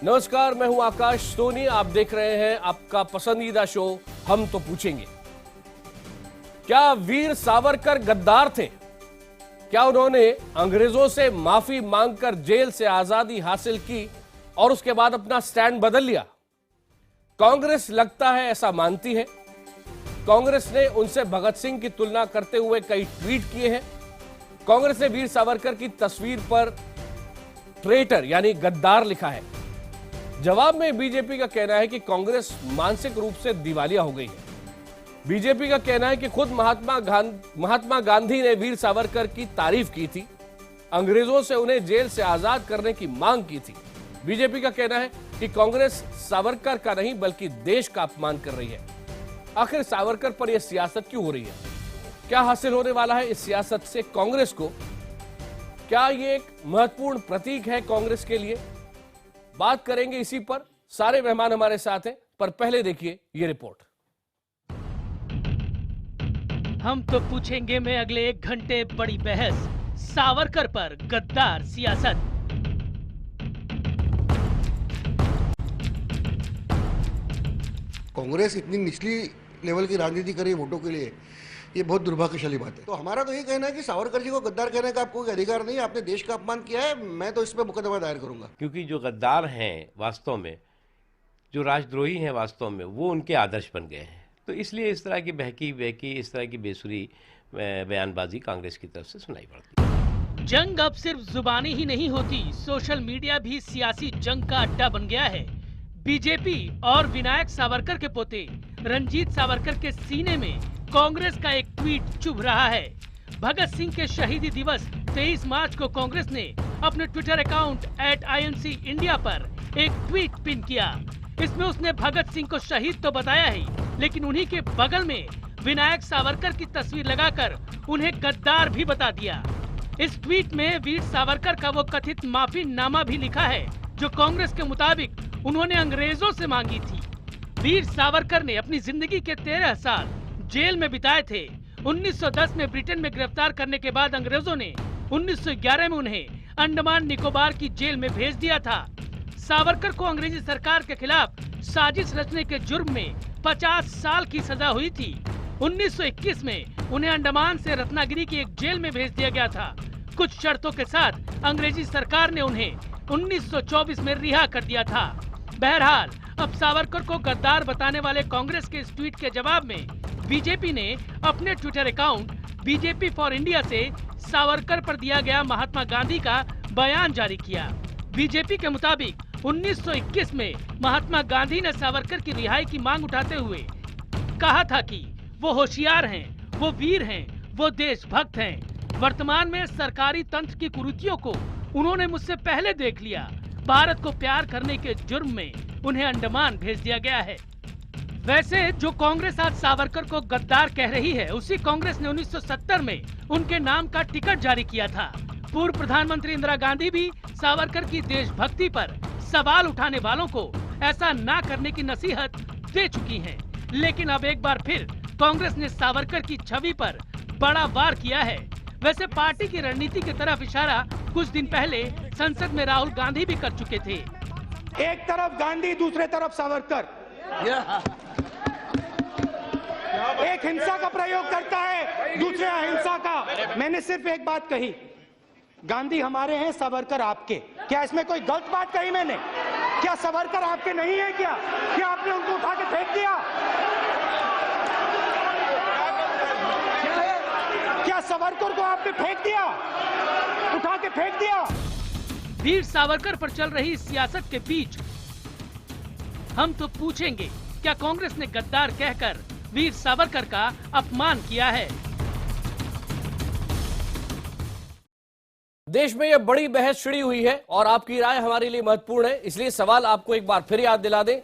नमस्कार, मैं हूं आकाश सोनी। आप देख रहे हैं आपका पसंदीदा शो हम तो पूछेंगे। क्या वीर सावरकर गद्दार थे? क्या उन्होंने अंग्रेजों से माफी मांगकर जेल से आजादी हासिल की और उसके बाद अपना स्टैंड बदल लिया? कांग्रेस लगता है ऐसा मानती है। कांग्रेस ने उनसे भगत सिंह की तुलना करते हुए कई ट्वीट किए हैं। कांग्रेस ने वीर सावरकर की तस्वीर पर ट्रेटर यानी गद्दार लिखा है। जवाब में बीजेपी का कहना है कि कांग्रेस मानसिक रूप से दिवालिया हो गई है। बीजेपी का कहना है कि खुद महात्मा गांधी ने वीर सावरकर की तारीफ की थी, अंग्रेजों से उन्हें जेल से आजाद करने की मांग की थी। बीजेपी का कहना है कि कांग्रेस सावरकर का नहीं बल्कि देश का अपमान कर रही है। आखिर सावरकर पर यह सियासत क्यों हो रही है? क्या हासिल होने वाला है इस सियासत से कांग्रेस को? क्या यह एक महत्वपूर्ण प्रतीक है कांग्रेस के लिए? बात करेंगे इसी पर। सारे मेहमान हमारे साथ हैं, पर पहले देखिए ये रिपोर्ट। हम तो पूछेंगे में अगले 1 घंटे बड़ी बहस, सावरकर पर गद्दार सियासत। कांग्रेस इतनी निचली लेवल की राजनीति करे वोटों के लिए, ये बहुत दुर्भाग्यशाली बात है। तो हमारा तो ये कहना है कि सावरकर जी को गद्दार कहने का आपको कोई अधिकार नहीं है। आपने देश का अपमान किया है, मैं तो इस पर मुकदमा दायर करूंगा। क्योंकि जो गद्दार हैं वास्तव में, जो राजद्रोही हैं वास्तव में, वो उनके आदर्श बन गए हैं। तो इसलिए इस तरह की बहकी इस तरह की बेसुरी बयानबाजी कांग्रेस की तरफ से सुनाई पड़ती है। जंग अब सिर्फ जुबानी ही नहीं होती, सोशल मीडिया भी सियासी जंग का अड्डा बन गया है। बीजेपी और विनायक सावरकर के पोते रंजीत सावरकर के सीने में कांग्रेस का एक ट्वीट चुभ रहा है। भगत सिंह के शहीदी दिवस 23 मार्च को कांग्रेस ने अपने ट्विटर अकाउंट @INC इंडिया पर एक ट्वीट पिन किया। इसमें उसने भगत सिंह को शहीद तो बताया ही, लेकिन उन्हीं के बगल में विनायक सावरकर की तस्वीर लगाकर उन्हें गद्दार भी बता दिया। इस ट्वीट में वीर सावरकर का वो कथित माफीनामा भी लिखा है जो कांग्रेस के मुताबिक उन्होंने अंग्रेजों से मांगी थी। वीर सावरकर ने अपनी जिंदगी के 13 साल जेल में बिताए थे। 1910 में ब्रिटेन में गिरफ्तार करने के बाद अंग्रेजों ने 1911 में उन्हें अंडमान निकोबार की जेल में भेज दिया था। सावरकर को अंग्रेजी सरकार के खिलाफ साजिश रचने के जुर्म में 50 साल की सजा हुई थी। 1921 में उन्हें अंडमान से रत्नागिरी की एक जेल में भेज दिया गया था। कुछ शर्तों के साथ अंग्रेजी सरकार ने उन्हें 1924 में रिहा कर दिया था। बहरहाल अब सावरकर को गद्दार बताने वाले कांग्रेस के इस ट्वीट के जवाब में बीजेपी ने अपने Twitter account BJP for India से सावरकर पर दिया गया महात्मा गांधी का बयान जारी किया। बीजेपी के मुताबिक 1921 में महात्मा गांधी ने सावरकर की रिहाई की मांग उठाते हुए कहा था कि वो होशियार हैं, वो वीर हैं, वो देशभक्त हैं। वर्तमान में सरकारी तंत्र की कुरीतियों को उन्होंने मुझसे पहले देख लिया। भारत को प्यार करने के जुर्म में उन्हें अंडमान भेज दिया गया है। वैसे जो कांग्रेस आज सावरकर को गद्दार कह रही है, उसी कांग्रेस ने 1970 में उनके नाम का टिकट जारी किया था। पूर्व प्रधानमंत्री इंदिरा गांधी भी सावरकर की देशभक्ति पर सवाल उठाने वालों को ऐसा ना करने की नसीहत दे चुकी हैं। लेकिन अब एक बार फिर कांग्रेस ने सावरकर की छवि पर बड़ा वार किया है। वैसे पार्टी की रणनीति की तरफ इशारा कुछ दिन पहले संसद में राहुल गांधी भी कर चुके थे। एक तरफ गांधी, दूसरे तरफ सावरकर। एक हिंसा का प्रयोग करता है, दूसरे अहिंसा का। मैंने सिर्फ एक बात कही, गांधी हमारे हैं, सावरकर आपके। क्या इसमें कोई गलत बात कही मैंने? क्या सावरकर आपके नहीं है? क्या आपने उनको उठा के फेंक दिया? क्या सावरकर को आपने फेंक दिया, उठा के फेंक दिया? वीर सावरकर पर चल रही सियासत के बीच हम तो पूछेंगे, क्या कांग्रेस ने गद्दार कहकर वीर सावरकर का अपमान किया है? देश में यह बड़ी बहस छिड़ी हुई है और आपकी राय हमारे लिए महत्वपूर्ण है। इसलिए सवाल आपको एक बार फिर याद दिला दें,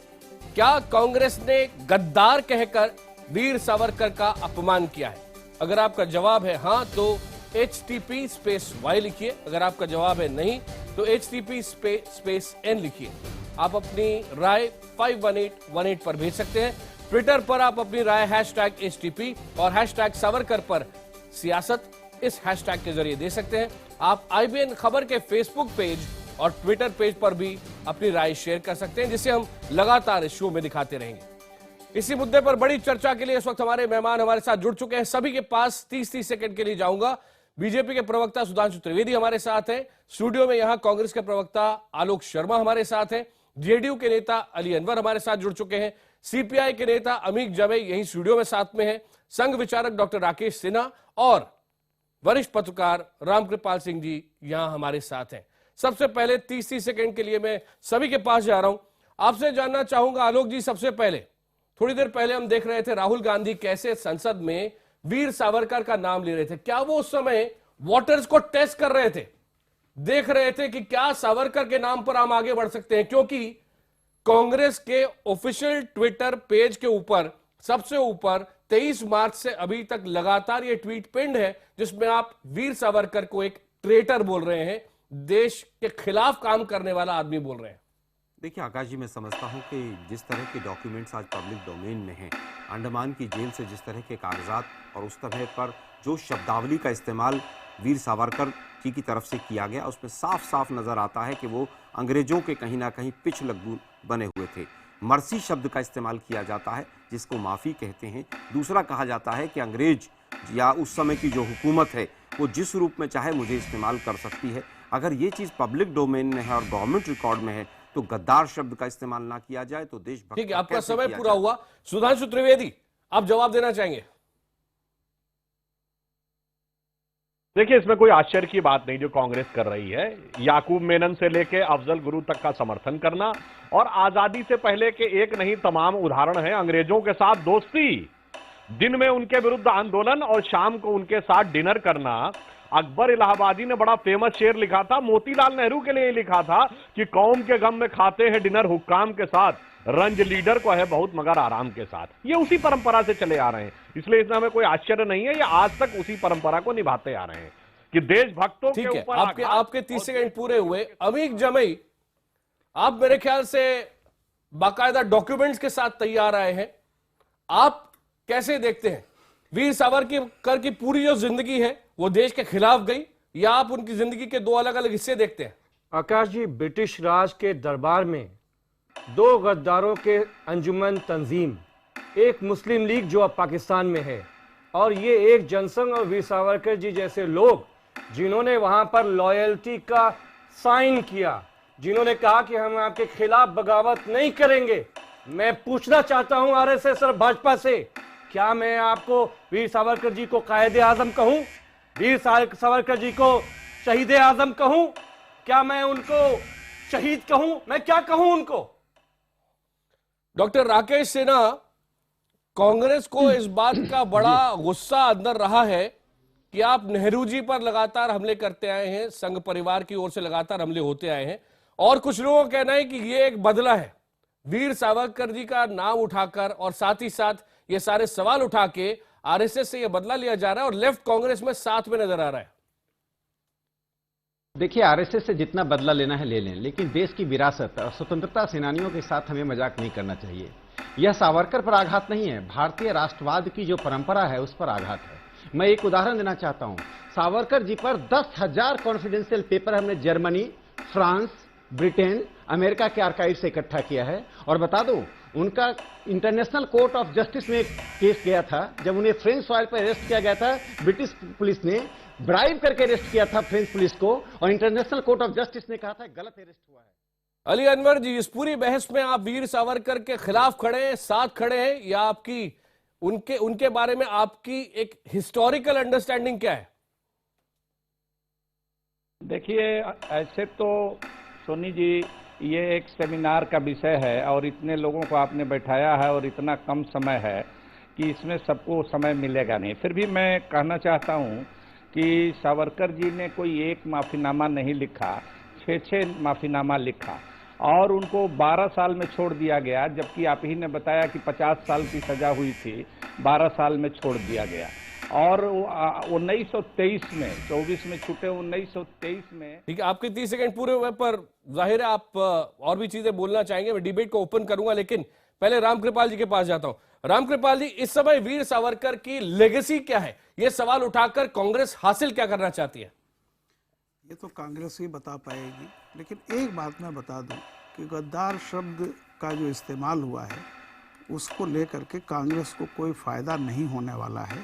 क्या कांग्रेस ने गद्दार कहकर वीर सावरकर का अपमान किया है? अगर आपका जवाब है हाँ तो HTP_Y लिखिए। अगर आपका जवाब है नहीं तो HTP_N लिखिए। आप अपनी राय 51818 पर भेज सकते हैं। ट्विटर पर आप अपनी राय #HTP और #सावरकर पर सियासत इस हैशटैग के जरिए दे सकते हैं। आप IBN खबर के फेसबुक पेज और ट्विटर पेज पर भी अपनी राय शेयर कर सकते हैं, जिसे हम लगातार इस शो में दिखाते रहेंगे। इसी मुद्दे पर बड़ी चर्चा के लिए इस वक्त हमारे मेहमान हमारे साथ जुड़ चुके हैं। सभी के पास 30-30 सेकंड के लिए जाऊंगा। बीजेपी के प्रवक्ता सुधांशु त्रिवेदी हमारे साथ हैं स्टूडियो में, यहां कांग्रेस के प्रवक्ता आलोक शर्मा हमारे साथ हैं, जेडीयू के नेता अली अनवर हमारे साथ जुड़ चुके हैं, सीपीआई के नेता अमीक जमई यहीं स्टूडियो में साथ में हैं, संघ विचारक डॉक्टर राकेश सिन्हा और वरिष्ठ पत्रकार रामकृपाल सिंह जी यहां हमारे साथ हैं। सबसे पहले 30-30 सेकंड के लिए मैं सभी के पास जा रहा हूं। आपसे जानना चाहूंगा आलोक जी, सबसे पहले थोड़ी देर पहले हम देख रहे थे राहुल गांधी कैसे संसद में वीर सावरकर का नाम ले रहे थे। क्या वो उस समय वोटर्स को टेस्ट कर रहे थे, देख रहे थे कि क्या सावरकर के नाम पर हम आगे बढ़ सकते हैं? क्योंकि कांग्रेस के ऑफिशियल ट्विटर पेज के ऊपर सबसे ऊपर 23 मार्च से अभी तक लगातार ये ट्वीट पिंड है, जिसमें आप वीर सावरकर को एक ट्रेटर बोल रहे हैं, देश के खिलाफ काम करने वाला आदमी बोल रहे हैं। देखिए आकाश जी, मैं समझता हूं कि जिस तरह के डॉक्यूमेंट्स आज पब्लिक डोमेन में हैं, अंडमान की जेल से जिस तरह के कागजात और उस तरह पर जो शब्दावली का इस्तेमाल वीर सावरकर जी की तरफ से किया गया, उसमें साफ साफ नज़र आता है कि वो अंग्रेजों के कहीं ना कहीं पिछ लग्गू बने हुए थे। मर्सी शब्द का इस्तेमाल किया जाता है जिसको माफ़ी कहते हैं। दूसरा कहा जाता है कि अंग्रेज या उस समय की जो हुकूमत है वो जिस रूप में चाहे मुझे इस्तेमाल कर सकती है। अगर ये चीज़ पब्लिक डोमेन में है और गवर्नमेंट रिकॉर्ड में है तो गद्दार शब्द का इस्तेमाल ना किया जाए तो देशभक्त। ठीक है, आपका समय पूरा हुआ। सुधांशु त्रिवेदी, आप जवाब देना चाहेंगे? देखिए, इसमें कोई आश्चर्य की बात नहीं जो कांग्रेस कर रही है। याकूब मेनन से लेके अफजल गुरु तक का समर्थन करना और आजादी से पहले के एक नहीं तमाम उदाहरण है। अंग्रेजों के साथ दोस्ती, दिन में उनके विरुद्ध आंदोलन और शाम को उनके साथ डिनर करना। अकबर इलाहाबादी ने बड़ा फेमस शेर लिखा था, मोतीलाल नेहरू के लिए लिखा था कि कौम के गम में खाते हैं डिनर हुक्काम के साथ, रंज लीडर को है बहुत मगर आराम के साथ। ये उसी परंपरा से चले आ रहे हैं, इसलिए इसमें हमें कोई आश्चर्य नहीं है। ये आज तक उसी परंपरा को निभाते आ रहे हैं कि देशभक्तों के ऊपर। आपके 30 सेकंड पूरे हुए। अमीक जमई, आप मेरे ख्याल से बाकायदा डॉक्यूमेंट्स के साथ तैयार आए हैं, आप कैसे देखते हैं वीर सावरकर की पूरी जो जिंदगी है वो देश के खिलाफ गई, या आप उनकी जिंदगी के दो अलग अलग हिस्से देखते हैं? आकाश जी, ब्रिटिश राज के दरबार में दो गद्दारों के अंजुमन तंजीम, एक मुस्लिम लीग जो अब पाकिस्तान में है और ये एक जनसंघ और वीर सावरकर जी जैसे लोग जिन्होंने वहां पर लॉयल्टी का साइन किया, जिन्होंने कहा कि हम आपके खिलाफ बगावत नहीं करेंगे। मैं पूछना चाहता हूं आरएसएस और भाजपा से, क्या मैं आपको वीर सावरकर जी को कायदे आजम कहूं, वीर सावरकर जी को शहीद आजम कहूं, क्या मैं उनको शहीद कहूं, मैं क्या कहूं उनको? डॉक्टर राकेश सिन्हा, कांग्रेस को इस बात का बड़ा गुस्सा अंदर रहा है कि आप नेहरू जी पर लगातार हमले करते आए हैं, संघ परिवार की ओर से लगातार हमले होते आए हैं, और कुछ लोगों का कहना है कि ये एक बदला है वीर सावरकर जी का नाम उठाकर, और साथ ही साथ ये सारे सवाल उठा के आरएसएस से ये बदला लिया जा रहा है और लेफ्ट कांग्रेस में साथ में नजर आ रहा है। देखिए, आरएसएस से जितना बदला लेना है ले लें, लेकिन देश की विरासत और स्वतंत्रता सेनानियों के साथ हमें मजाक नहीं करना चाहिए। यह सावरकर पर आघात नहीं है, भारतीय राष्ट्रवाद की जो परंपरा है उस पर आघात है। मैं एक उदाहरण देना चाहता हूं। सावरकर जी पर 10,000 कॉन्फिडेंशियल पेपर हमने जर्मनी, फ्रांस, ब्रिटेन, अमेरिका के आर्काइव से इकट्ठा किया है। और बता दूं, उनका इंटरनेशनल कोर्ट ऑफ जस्टिस में केस गया था जब उन्हें फ्रेंच सॉइल पर अरेस्ट किया गया था। ब्रिटिश पुलिस ने ब्राइब करके अरेस्ट किया था फ्रेंच पुलिस को, और इंटरनेशनल कोर्ट ऑफ जस्टिस ने कहा था गलत अरेस्ट हुआ है। अली अनवर जी, इस पूरी बहस में आप वीर सावरकर के खिलाफ खड़े हैं, साथ खड़े हैं, या आपकी उनके बारे में आपकी एक हिस्टोरिकल अंडरस्टैंडिंग क्या है? देखिए, ऐसे तो सोनी जी ये एक सेमिनार का विषय है और इतने लोगों को आपने बैठाया है और इतना कम समय है कि इसमें सबको समय मिलेगा नहीं। फिर भी मैं कहना चाहता हूँ कि सावरकर जी ने कोई एक माफ़ीनामा नहीं लिखा, 6 माफ़ीनामा लिखा और उनको 12 साल में छोड़ दिया गया, जबकि आप ही ने बताया कि 50 साल की सज़ा हुई थी, 12 साल में छोड़ दिया गया। और 1923 में 24 में छूटे, 1923 में। ठीक है, आपके 30 सेकंड पूरे हुए, पर जाहिर है आप और भी चीजें बोलना चाहेंगे। मैं डिबेट को ओपन करूंगा, लेकिन पहले रामकृपाल जी के पास जाता हूं। रामकृपाल जी, इस समय वीर सावरकर की लेगेसी क्या है? ये सवाल उठाकर कांग्रेस हासिल क्या करना चाहती है? ये तो कांग्रेस ही बता पाएगी, लेकिन एक बात मैं बता दूं कि गद्दार शब्द का जो इस्तेमाल हुआ है उसको लेकर के कांग्रेस को कोई फ़ायदा नहीं होने वाला है।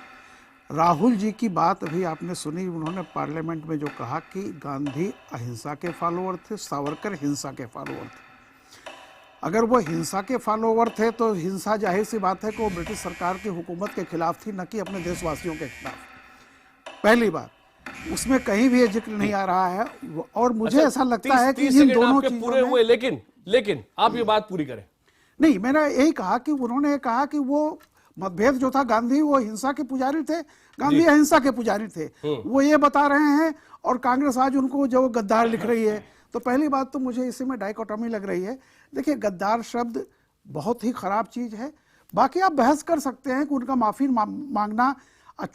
राहुल जी की बात अभी आपने सुनी, उन्होंने पार्लियामेंट में जो कहा कि गांधी अहिंसा के फॉलोअर थे, सावरकर हिंसा के फॉलोअर थे। अगर वो हिंसा के फॉलोअर थे तो हिंसा जाहिर सी बात है कि वो ब्रिटिश सरकार की हुकूमत के खिलाफ थी, न कि अपने देशवासियों के खिलाफ। पहली बात, उसमें कहीं भी ये जिक्र नहीं आ रहा है। और मुझे ऐसा लगता है कि इन दोनों चीजों पूरे हुए, लेकिन आप ये बात पूरी करें। नहीं, मैंने यही कहा कि उन्होंने कहा कि वो मतभेद जो था, गांधी वो हिंसा के पुजारी थे, गांधी अहिंसा के पुजारी थे, वो ये बता रहे हैं, और कांग्रेस आज उनको जो गद्दार लिख रही है। तो पहली बात तो मुझे इसी में डाइकोटोमी लग रही है। देखिए, गद्दार शब्द बहुत ही खराब चीज है। बाकी आप बहस कर सकते हैं कि उनका माफी मांगना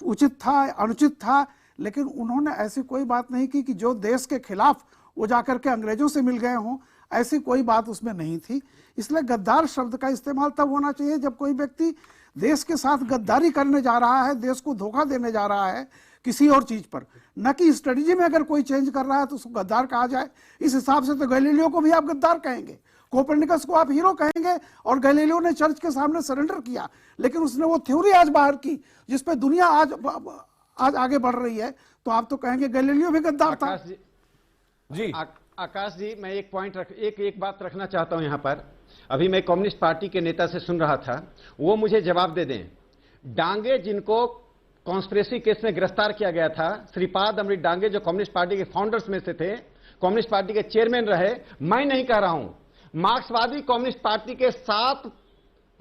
उचित था, अनुचित था, लेकिन उन्होंने ऐसी कोई बात नहीं की कि जो देश के खिलाफ वो जाकर के अंग्रेजों से मिल गए हों, ऐसी कोई बात उसमें नहीं थी। इसलिए गद्दार शब्द का इस्तेमाल तब होना चाहिए जब कोई व्यक्ति देश के साथ गद्दारी करने जा रहा है, देश को धोखा देने जा रहा है किसी और चीज पर, न कि स्ट्रेटजी में अगर कोई चेंज कर रहा है तो उसको गद्दार कहा जाए। इस हिसाब से तो गैलीलियो को भी आप गद्दार कहेंगे, कोपरनिकस को आप हीरो कहेंगे, और गैलीलियो ने चर्च के सामने सरेंडर किया, लेकिन उसने वो थ्योरी आज बाहर की जिसपे दुनिया आज आगे बढ़ रही है, तो आप तो कहेंगे गैलीलियो भी गद्दार था। जी आकाश जी, मैं एक पॉइंट एक बात रखना चाहता हूं यहां पर। अभी मैं कम्युनिस्ट पार्टी के नेता से सुन रहा था, वो मुझे जवाब दे दें। डांगे जिनको कॉन्स्पिरेसी केस में गिरफ्तार किया गया था, श्रीपाद अमृत डांगे जो कम्युनिस्ट पार्टी के फाउंडर्स में से थे, कम्युनिस्ट पार्टी के चेयरमैन रहे, मैं नहीं कह रहा हूं, मार्क्सवादी कम्युनिस्ट पार्टी के 7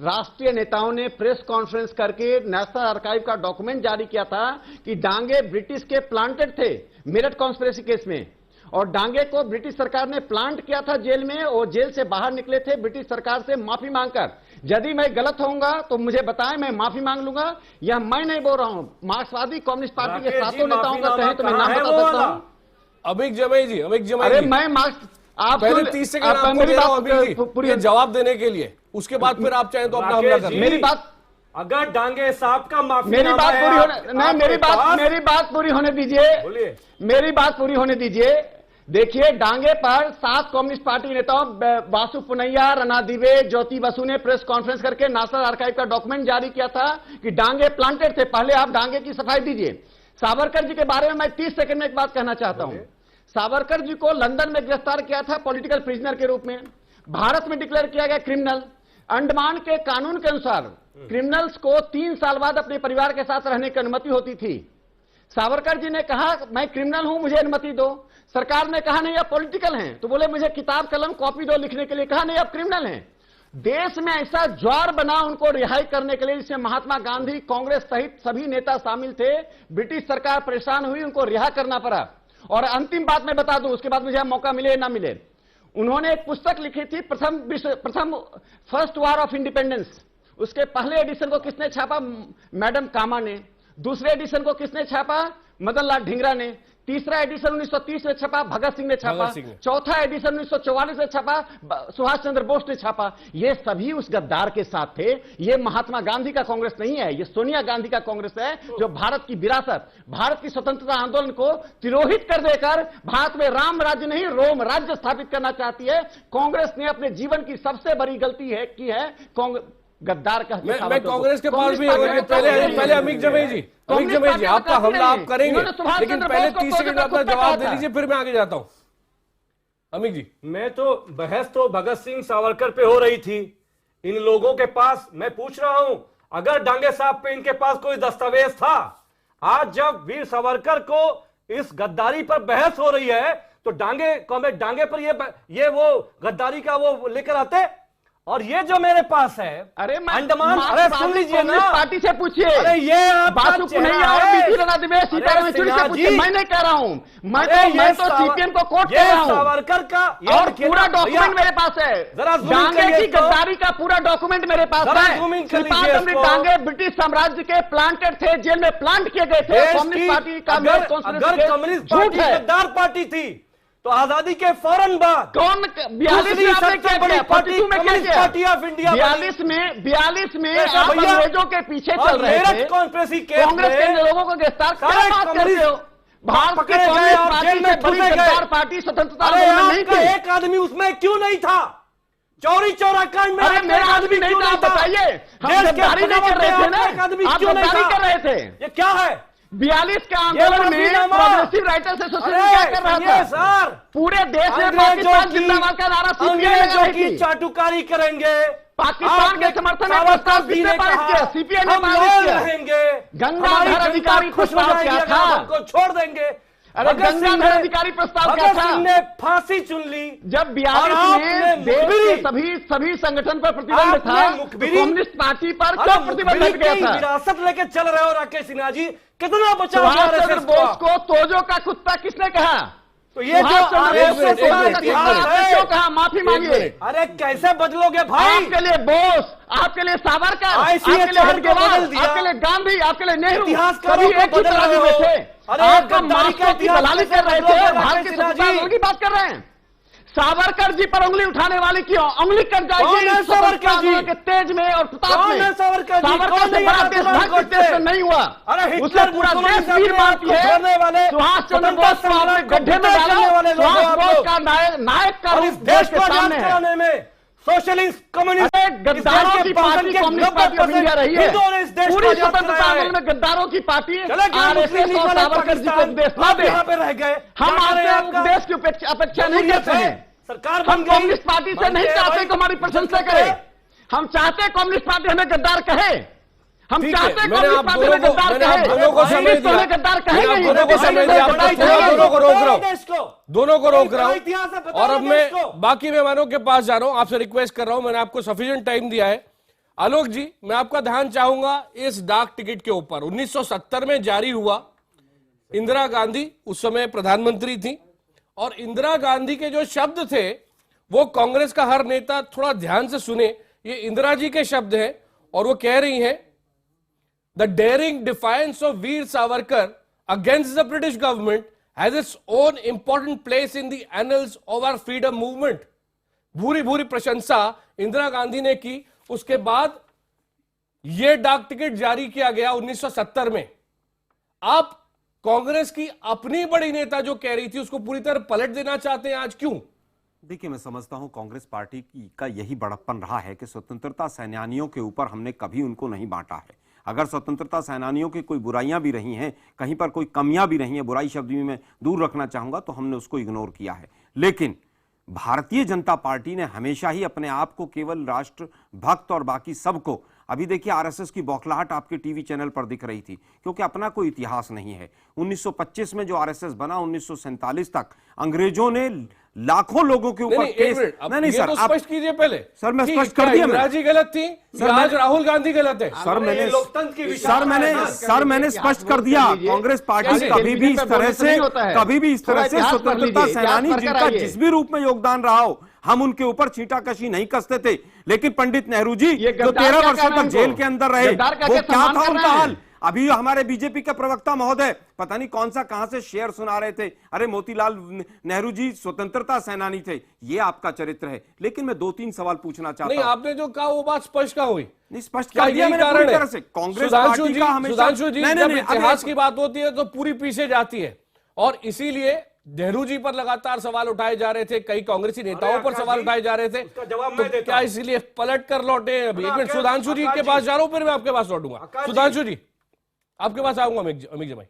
राष्ट्रीय नेताओं ने प्रेस कॉन्फ्रेंस करके नेशनल आर्काइव का डॉक्यूमेंट जारी किया था कि डांगे ब्रिटिश के प्लांटेड थे मेरठ कॉन्स्पिरेसी केस में, और डांगे को ब्रिटिश सरकार ने प्लांट किया था जेल में, और जेल से बाहर निकले थे ब्रिटिश सरकार से माफी मांगकर। यदि मैं गलत होऊंगा तो मुझे बताएं, मैं माफी मांग लूंगा। यह मैं नहीं बोल रहा हूं, मार्क्सवादी कम्युनिस्ट पार्टी के 7 नेताओं का कहें तो मैं नाम बता सकता हूं। अमिक जमाई जी, अरे मैं आप पहले 30 सेकंड आपको दे रहा हूं अमिक जी, पूरी जवाब देने के लिए, उसके बाद फिर आप चाहें तो अपना हमला करें। मेरी बात, अगर डांगे साहब का माफी मेरी बात पूरी होने, नहीं मेरी बात पूरी होने दीजिए, मेरी बात पूरी होने दीजिए। देखिए, डांगे पर 7 कम्युनिस्ट पार्टी नेताओं वासु पुनैया, रना दिवे, ज्योति बसु ने प्रेस कॉन्फ्रेंस करके नेशनल आर्काइव का डॉक्यूमेंट जारी किया था कि डांगे प्लांटेड थे। पहले आप डांगे की सफाई दीजिए। सावरकर जी के बारे में मैं 30 सेकंड में एक बात कहना चाहता हूं। सावरकर जी को लंदन में गिरफ्तार किया था पॉलिटिकल प्रिजनर के रूप में, भारत में डिक्लेयर किया गया क्रिमिनल। अंडमान के कानून के अनुसार क्रिमिनल्स को 3 साल बाद अपने परिवार के साथ रहने की अनुमति होती थी। सावरकर जी ने कहा मैं क्रिमिनल हूं, मुझे अनुमति दो। सरकार ने कहा नहीं आप पॉलिटिकल हैं, तो बोले मुझे किताब कलम कॉपी दो लिखने के लिए, कहा नहीं आप क्रिमिनल हैं। देश में ऐसा ज्वार बना उनको रिहाई करने के लिए, जिसमें महात्मा गांधी, कांग्रेस सहित सभी नेता शामिल थे। ब्रिटिश सरकार परेशान हुई, उनको रिहा करना पड़ा। और अंतिम बात मैं बता दूं, उसके बाद मुझे मौका मिले ना मिले, उन्होंने एक पुस्तक लिखी थी, फर्स्ट वॉर ऑफ इंडिपेंडेंस। उसके पहले एडिशन को किसने छापा? मैडम कामा ने। दूसरे एडिशन को किसने छापा? मदन लाल ढींगरा ने। तीसरा एडिशन 1930 में छपा, भगत सिंह ने छापा। चौथा एडिशन 1944 में छपा, सुभाष चंद्र बोस ने छापा। ये सभी उस गद्दार के साथ थे। ये महात्मा गांधी का कांग्रेस नहीं है, ये सोनिया गांधी का कांग्रेस है, जो भारत की विरासत, भारत की स्वतंत्रता आंदोलन को तिरोहित कर देकर भारत में राम राज्य नहीं रोम राज्य स्थापित करना चाहती है। कांग्रेस ने अपने जीवन की सबसे बड़ी गलती की है गद्दार का। मैं कांग्रेस के पास भी पहले अमिक जमाई जी आपका हमला आप करेंगे, लेकिन पहले 30 सेकंड अपना जवाब दे दीजिए, फिर मैं आगे जाता हूं। अमिक जी, मैं तो बहस तो भगत सिंह सावरकर पे हो रही थी। इन लोगों के पास मैं पूछ रहा हूं, अगर डांगे साहब पे इनके पास कोई दस्तावेज था, आज जब वीर सावरकर को इस गद्दारी पर बहस हो रही है, तो डांगे पर ये वो गद्दारी का वो लेकर आते। और ये जो मेरे पास है, अरे अंडमान, अरे सुन लीजिए ना, पार्टी से पूछिए। अरे ये बासु पुनैया और सीताराम येचुरी से पूछिए, मैं नहीं कह रहा हूं। मैं तो सीपीएम को कोट कर रहा हूं। सावरकर का और पूरा डॉक्यूमेंट मेरे पास है, डांगे की गद्दारी का पूरा डॉक्यूमेंट मेरे पास है। श्रीपाद अमृत डांगे ब्रिटिश साम्राज्य के प्लांटेड थे, जेल में प्लांट किए गए थे। कम्युनिस्ट पार्टी का कम्युनिस्ट पार्टी गद्दार पार्टी थी, तो आजादी के फौरन बाद कौन 42 में आपने क्या किया? 42 में क्या किया? पार्टी ऑफ इंडिया 42 में आप अंग्रेजों के पीछे चल रहे थे। कांग्रेस के लोगों को गिरफ्तार क्या बात करते हो? भारत की कांग्रेस पार्टी में बड़ी गद्दार पार्टी स्वतंत्रता आंदोलन नहीं थी। एक आदमी उसमें क्यों नहीं था? चौरी चौरा कांड में अरे मेरा आदमी नहीं था, आप बताइए। हम गद्दारी नहीं कर रहे थे ना, आप गद्दारी कर रहे थे। ये क्या है? 42 के आंदोलन में प्रोग्रेसिव राइटर्स एसोसिएशन क्या कर रहा था सर? पूरे देश में पाकिस्तान जिंदाबाद का नारा अंग्रेजों की चाटुकारी करेंगे, पाकिस्तान के समर्थन में प्रस्ताव किसने पारित किया? सीपीआई ने पारित किया। रहेंगे, गंगाधर अधिकारी प्रस्ताव क्या था? हमको छोड़ देंगे। अरे गंगाधर अधिकारी प्रस्ताव क्या था? ने फांसी चुन ली जब 42 में देश के सभी संगठन पर प्रतिबंध था, तो कम्युनिस्ट पार्टी पर क्यों प्रतिबंध हट गया था? विरासत लेके चल रहे हो राकेश सिन्हा जी, कितना बचा? सुभाष चंद्र बोस को तोजो का कुत्ता किसने कहा? तो ये जो क्यों कहा? माफी मांगिए। अरे कैसे बदलोगे भाई? आपके लिए बोस, आपके लिए सावरकर, आपके लिए हेडगेवार, आपके लिए गांधी, आपके लिए नेहरू, सभी एक ही तराजू में थे। आपका मास्टर की दलाली कर रहे थे, भारत की संविधान की बात कर रहे हैं। सावरकर जी पर उंगली उठाने वाली की उंगली कट जाएगी सावरकर जी के तेज में और प्रताप में। सावरकर से बड़ा देशभक्त नहीं हुआ, उसे पूरा देश वीर मानती है। सुभाष चंद्र बोस को आपने गड्ढे में डाला, सुभाष बोस का नायक का रूप देश के सामने है। सोशलिस्ट कम्युनिस्ट गद्दारों की party communist party of India रही है। पूरी स्वतंत्रता आंदोलन में गद्दारों की पार्टी आरएसएस और सावरकर जी को उपदेश ना दे। हम आपसे उपदेश की अपेक्षा नहीं करते हैं। सरकार हम कम्युनिस्ट पार्टी से नहीं चाहते कि हमारी प्रशंसा करे। हम चाहते हैं कम्युनिस्ट पार्टी हमें गद्दार कहे। हम चाहते हैं कम्युनिस्ट पार्टी हमें गद्दार कहे। दोनों को समय दिया, गद्दार कहे नहीं। दोनों को समय दिया, दोनों को रोक रहा हूं, दोनों को रोक रहा हूं। और अब मैं बाकी मेहमानों के पास जा रहा हूं, आपसे रिक्वेस्ट कर रहा हूं, मैंने आपको सफिशिएंट टाइम दिया है। आलोक जी, मैं आपका ध्यान चाहूंगा इस डाक टिकट के ऊपर। 1970 में जारी हुआ, इंदिरा गांधी उस समय प्रधानमंत्री थी, और इंदिरा गांधी के जो शब्द थे वो कांग्रेस का हर नेता थोड़ा ध्यान से सुने, ये इंदिरा जी के शब्द हैं, और वो कह रही हैं, the daring defiance of Veer Savarkar against the British government has its own important place in the annals of our freedom movement. भूरी भूरी प्रशंसा इंदिरा गांधी ने की। उसके बाद यह डाक टिकट जारी किया गया 1970 में। आप कांग्रेस की अपनी बड़ी नेता जो कह रही थी उसको पूरी तरह पलट देना चाहते हैं आज, क्यों? देखिए, मैं समझता हूं कांग्रेस पार्टी का यही बड़प्पन रहा है कि स्वतंत्रता सेनानियों के ऊपर हमने कभी उनको नहीं बांटा है। अगर स्वतंत्रता सेनानियों की कोई बुराइयां भी रही हैं, कहीं पर कोई कमियां भी रही हैं, बुराई शब्द भी मैं दूर रखना चाहूंगा, तो हमने उसको इग्नोर किया है। लेकिन भारतीय जनता पार्टी ने हमेशा ही अपने आप को केवल राष्ट्र भक्त और बाकी सबको, अभी देखिए आरएसएस की बौखलाहट आपके टीवी चैनल पर दिख रही थी, क्योंकि अपना कोई इतिहास नहीं है। 1925 में जो आरएसएस बना, 1947 तक अंग्रेजों ने लाखों लोगों के ऊपर केस। नहीं सर, आप स्पष्ट कीजिए पहले। सर मैं स्पष्ट कर दिया, इंदिरा जी गलत थी, आज राहुल गांधी गलत है। सर मैंने स्पष्ट कर दिया, कांग्रेस पार्टी कभी भी इस तरह से स्वतंत्रता सेनानी जिनका जिस भी रूप में योगदान रहा हो, हम उनके ऊपर छींटाकशी नहीं कसते थे। लेकिन पंडित नेहरू जी जो 13 वर्षों तक जेल के अंदर रहे, वो क्या था उनका हाल? अभी हमारे बीजेपी के प्रवक्ता महोदय पता नहीं कौन सा कहां से शेर सुना रहे थे, अरे मोतीलाल नेहरू जी स्वतंत्रता सेनानी थे। ये आपका चरित्र है। लेकिन मैं 2-3 सवाल पूछना चाहता हूं। नहीं, आपने जो कहा वो बात स्पष्ट कहाँ हुई? नहीं, स्पष्ट कर दिया मैंने पूरी तरह से। कांग्रेस पार्टी का हमेशा सुधांशु जी, जब इतिहास की बात होती है तो पूरी पीछे जाती है, और इसीलिए नेहरू जी पर लगातार सवाल उठाए जा रहे थे, कई कांग्रेसी नेताओं पर सवाल उठाए जा रहे थे, तो क्या इसलिए पलट कर लौटे? अभी एक मिनट, सुधांशु जी के पास जा रहा हूं, फिर मैं आपके पास लौटूंगा। सुधांशु जी, आपके पास आऊंगा। अमित जी भाई,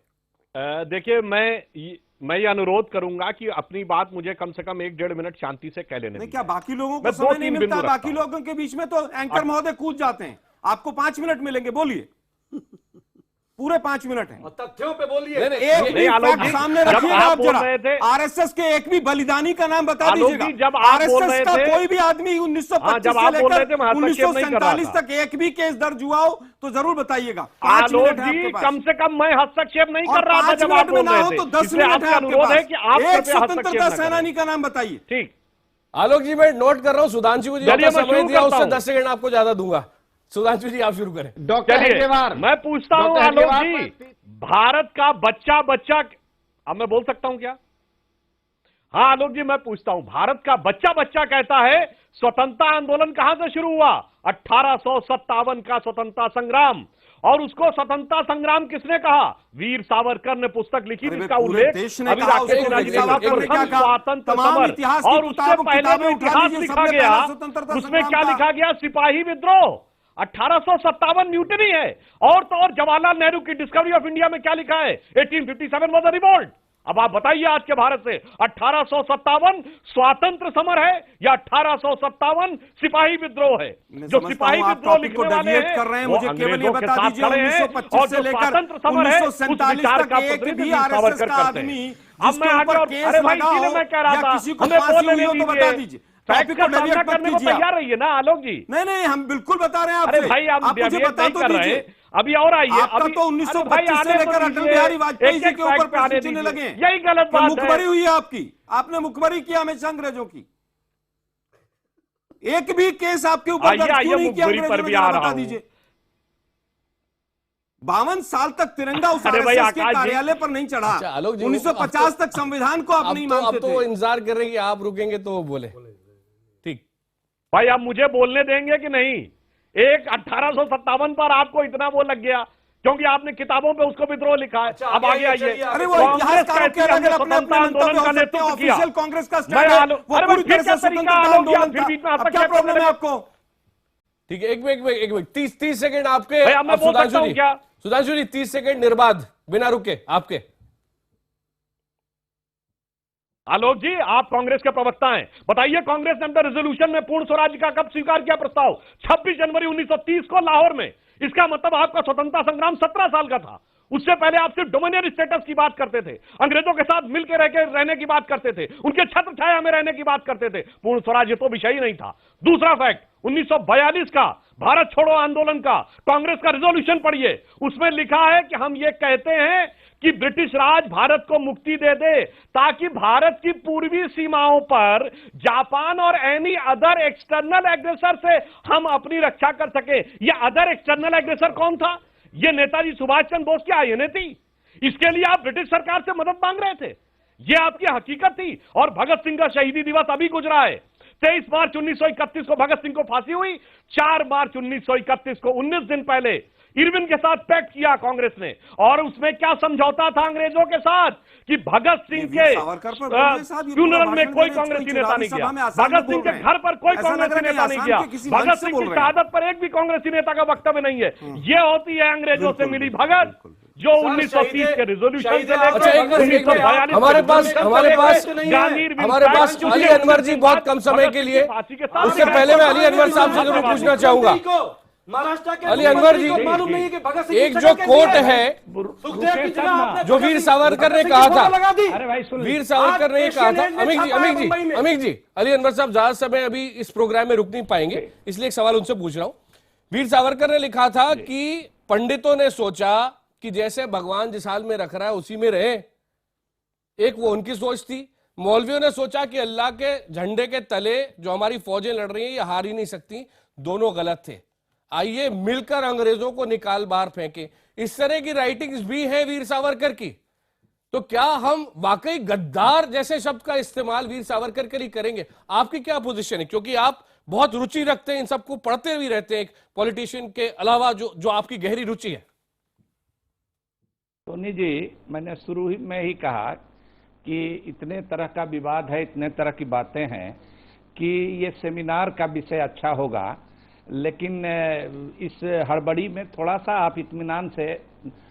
देखिए, मैं ये अनुरोध करूंगा कि अपनी बात मुझे कम से कम 1-1.5 मिनट शांति से कह लेने। क्या बाकी लोगों को समय नहीं मिलता? बाकी लोगों के बीच में तो एंकर महोदय कूद जाते हैं। आपको 5 मिनट मिलेंगे, बोलिए। पूरे 5 मिनट हैं। तथ्यों पे बोलिए। सामने रखिएगा आप जरा। आरएसएस के एक भी बलिदानी का नाम बता दीजिएगा। आरएसएस का कोई भी आदमी 1925 से लेकर 1947 तक एक भी केस दर्ज हुआ हो तो जरूर बताइएगा। 5 मिनट है आपके पास। कम से कम मैं हस्तक्षेप नहीं कर रहा था जब आप बोल रहे थे, तो 10 मिनट है आपके पास। एक स्वतंत्रता सेनानी का नाम बताइए। ठीक, आलोक जी मैं नोट कर रहा हूं, सुधांशु जी ने समय दिया, उससे 10 सेकंड आपको ज्यादा दूंगा। सुधांशु जी आप शुरू करें। डॉक्टर मैं पूछता हूं आलोक जी, भारत का बच्चा, अब मैं बोल सकता हूं क्या? हाँ आलोक जी, मैं पूछता हूं, भारत का बच्चा बच्चा कहता है स्वतंत्रता आंदोलन कहां से शुरू हुआ? 1857 का स्वतंत्रता संग्राम। और उसको स्वतंत्रता संग्राम किसने कहा? वीर सावरकर ने पुस्तक लिखी जिसका उल्लेख स्वातंत्र समर, और उससे पहले जो इतिहास लिखा गया उसमें क्या लिखा गया? सिपाही विद्रोह। 1857 न्यूटनी है। और तो और जवाहरलाल नेहरू की डिस्कवरी ऑफ इंडिया में क्या लिखा है? 1857 वाज अ रिवोल्ट। अब आप बताइए आज के भारत से 1857 स्वातंत्र समर है या 1857 सिपाही विद्रोह है? जो सिपाही विद्रोह लिखने वाले हैं कर रहे हैं, मुझे केवल ये बता दीजिए 1925 से लेकर 1947 तक एक भी आरएसएस का आदमी अब मैं आगे और अरे भाई इसीलिए मैं कह रहा था हमें बोलने नहीं बता दीजिए, फैक्ट का सामना करने को तैयार रहिए ना आलोक जी। नहीं हम बिल्कुल बता रहे हैं अरे भाई आप मुझे बता तो दीजिए। अभी और आइए, अभी तो 1925 से लेकर अटल बिहारी वाजपेयी जी के ऊपर प्रश्न चिन्ह लगे। यही गलत बात है। मुखबरी हुई है आपकी, आपने मुखबरी किया हमेशा अंग्रेजों की। एक भी केस आपके ऊपर दर्ज क्यों नहीं किया अंग्रेजों ने? बता दीजिए। 52 साल तक तिरंगा उस आरएसएस के कार्यालय पर नहीं चढ़ा। 1950 तक संविधान को आप नहीं मानते थे। अब तो इंतजार कर रहे हैं कि आप रुकेंगे तो बोले। ठीक भाई, आप मुझे बोलने देंगे कि नहीं? एक 1857 पर आपको इतना वो लग गया क्योंकि आपने किताबों पे उसको विद्रोह लिखा है। अब आगे आइए। अरे वो इतिहासकारों के अलग अपने आंदोलन का नेतृत्व किया। ऑफिशियल कांग्रेस का स्टैंड है, वो पूरी तरह से स्वतंत्रता आंदोलन था। अब क्या प्रॉब्लम है आपको? ठीक है, एक मिनट 30 सेकंड आपके। सुधांशु जी 30 सेकंड निर्बाध बिना रुके आपके। आलोक जी, आप कांग्रेस के प्रवक्ता हैं, बताइए कांग्रेस ने अपने रेजोल्यूशन में पूर्ण स्वराज्य का कब स्वीकार किया प्रस्ताव? 26 जनवरी 1930 को लाहौर में। इसका मतलब आपका स्वतंत्रता संग्राम 17 साल का था। उससे पहले आप सिर्फ डोमिनियन स्टेटस की बात करते थे, अंग्रेजों के साथ मिलकर रहने की बात करते थे, उनके छत्र छाया में रहने की बात करते थे। पूर्ण स्वराज्य तो विषय ही नहीं था। दूसरा फैक्ट, 1942 का भारत छोड़ो आंदोलन का कांग्रेस का रेजोल्यूशन पढ़िए, उसमें लिखा है कि हम ये कहते हैं कि ब्रिटिश राज भारत को मुक्ति दे दे ताकि भारत की पूर्वी सीमाओं पर जापान और एनी अदर एक्सटर्नल एग्रेसर से हम अपनी रक्षा कर सके। ये अदर एक्सटर्नल एग्रेसर कौन था? ये नेताजी सुभाष चंद्र बोस की आईएनए थी। इसके लिए आप ब्रिटिश सरकार से मदद मांग रहे थे, ये आपकी हकीकत थी। और भगत सिंह का शहीदी दिवस अभी गुजरा है। 23 मार्च 1931 को भगत सिंह को फांसी हुई। 4 मार्च 1931 को 19 दिन पहले इरविन के साथ पैक्ट किया कांग्रेस ने। और उसमें क्या समझौता था अंग्रेजों के साथ कि भगत सिंह के फ्यूनरल में कोई कांग्रेसी नेता नहीं गया, भगत सिंह के घर पर कोई कांग्रेसी नेता नहीं गया, भगत सिंह की शहादत पर एक भी कांग्रेसी नेता का वक्तव्य नहीं है। ये होती है अंग्रेजों से मिली भगत, जो 1930 के रेजोल्यूशन से लेकर 1942 हमारे पास अली अनवर जी बहुत कम समय के लिए, उससे पहले मैं अली अनवर साहब से जरूर पूछना चाहूंगा। महाराष्ट्र के अली अनवर जी, मालूम नहीं है कि भगत सिंह एक जो कोट है जो वीर सावरकर ने कहा था, वीर सावरकर ने कहा था, अमिक जी अली अनवर साहब ज्यादा समय अभी इस प्रोग्राम में रुक नहीं पाएंगे, इसलिए एक सवाल उनसे पूछ रहा हूं। वीर सावरकर ने लिखा था कि पंडितों ने सोचा कि जैसे भगवान जिस हाल में रख रहा है उसी में रहे। एक वो उनकी सोच थी। मौलवियों ने सोचा कि अल्लाह के झंडे के तले जो हमारी फौजें लड़ रही हैं ये हार ही नहीं सकती। दोनों गलत थे। आइए मिलकर अंग्रेजों को निकाल बाहर फेंके। इस तरह की राइटिंग्स भी हैं वीर सावरकर की। तो क्या हम वाकई गद्दार जैसे शब्द का इस्तेमाल वीर सावरकर के लिए करेंगे? आपकी क्या पोजीशन है? क्योंकि आप बहुत रुचि रखते हैं, इन सबको पढ़ते भी रहते हैं, एक पॉलिटिशियन के अलावा जो आपकी गहरी रुचि है। सोनी जी, मैंने शुरू में ही कहा कि इतने तरह का विवाद है, इतने तरह की बातें हैं कि ये सेमिनार का विषय अच्छा होगा, लेकिन इस हड़बड़ी में थोड़ा सा आप इत्मीनान से,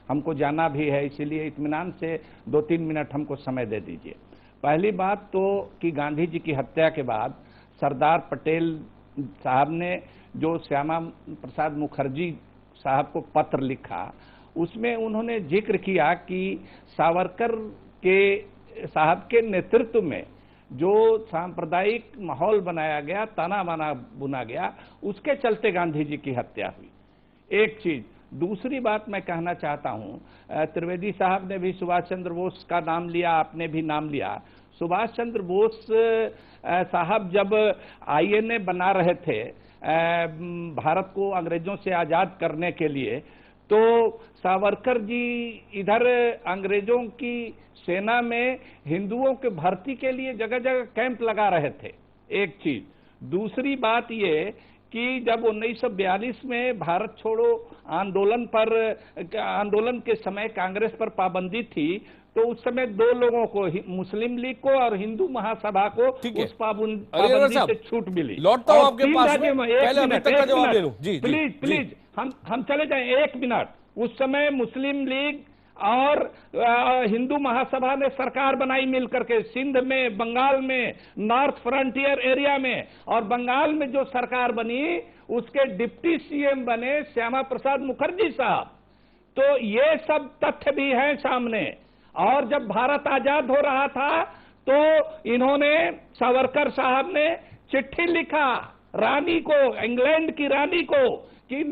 हमको जाना भी है, इसीलिए इत्मीनान से 2-3 मिनट हमको समय दे दीजिए। पहली बात तो कि गांधी जी की हत्या के बाद सरदार पटेल साहब ने जो श्यामा प्रसाद मुखर्जी साहब को पत्र लिखा, उसमें उन्होंने जिक्र किया कि सावरकर के साहब के नेतृत्व में जो सांप्रदायिक माहौल बनाया गया, ताना बाना बुना गया, उसके चलते गांधी जी की हत्या हुई। एक चीज। दूसरी बात मैं कहना चाहता हूं, त्रिवेदी साहब ने भी सुभाष चंद्र बोस का नाम लिया, आपने भी नाम लिया। सुभाष चंद्र बोस साहब जब आईएनए बना रहे थे भारत को अंग्रेजों से आजाद करने के लिए, तो सावरकर जी इधर अंग्रेजों की सेना में हिंदुओं के भर्ती के लिए जगह जगह कैंप लगा रहे थे, एक चीज। दूसरी बात ये कि जब 1942 में भारत छोड़ो आंदोलन के समय कांग्रेस पर पाबंदी थी, तो उस समय दो लोगों को, मुस्लिम लीग को और हिंदू महासभा को उस पाबंदी से छूट मिली। लौटता हूं आपके पास में, पहले अभी तक का जवाब ले लूं। जी प्लीज हम चले जाएं 1 मिनट। उस समय मुस्लिम लीग और हिंदू महासभा ने सरकार बनाई मिलकर के, सिंध में, बंगाल में, नॉर्थ फ्रंटियर एरिया में, और बंगाल में जो सरकार बनी उसके डिप्टी सीएम बने श्यामा प्रसाद मुखर्जी साहब। तो ये सब तथ्य भी हैं सामने। और जब भारत आजाद हो रहा था तो इन्होंने, सावरकर साहब ने चिट्ठी लिखा रानी को, इंग्लैंड की रानी को, कि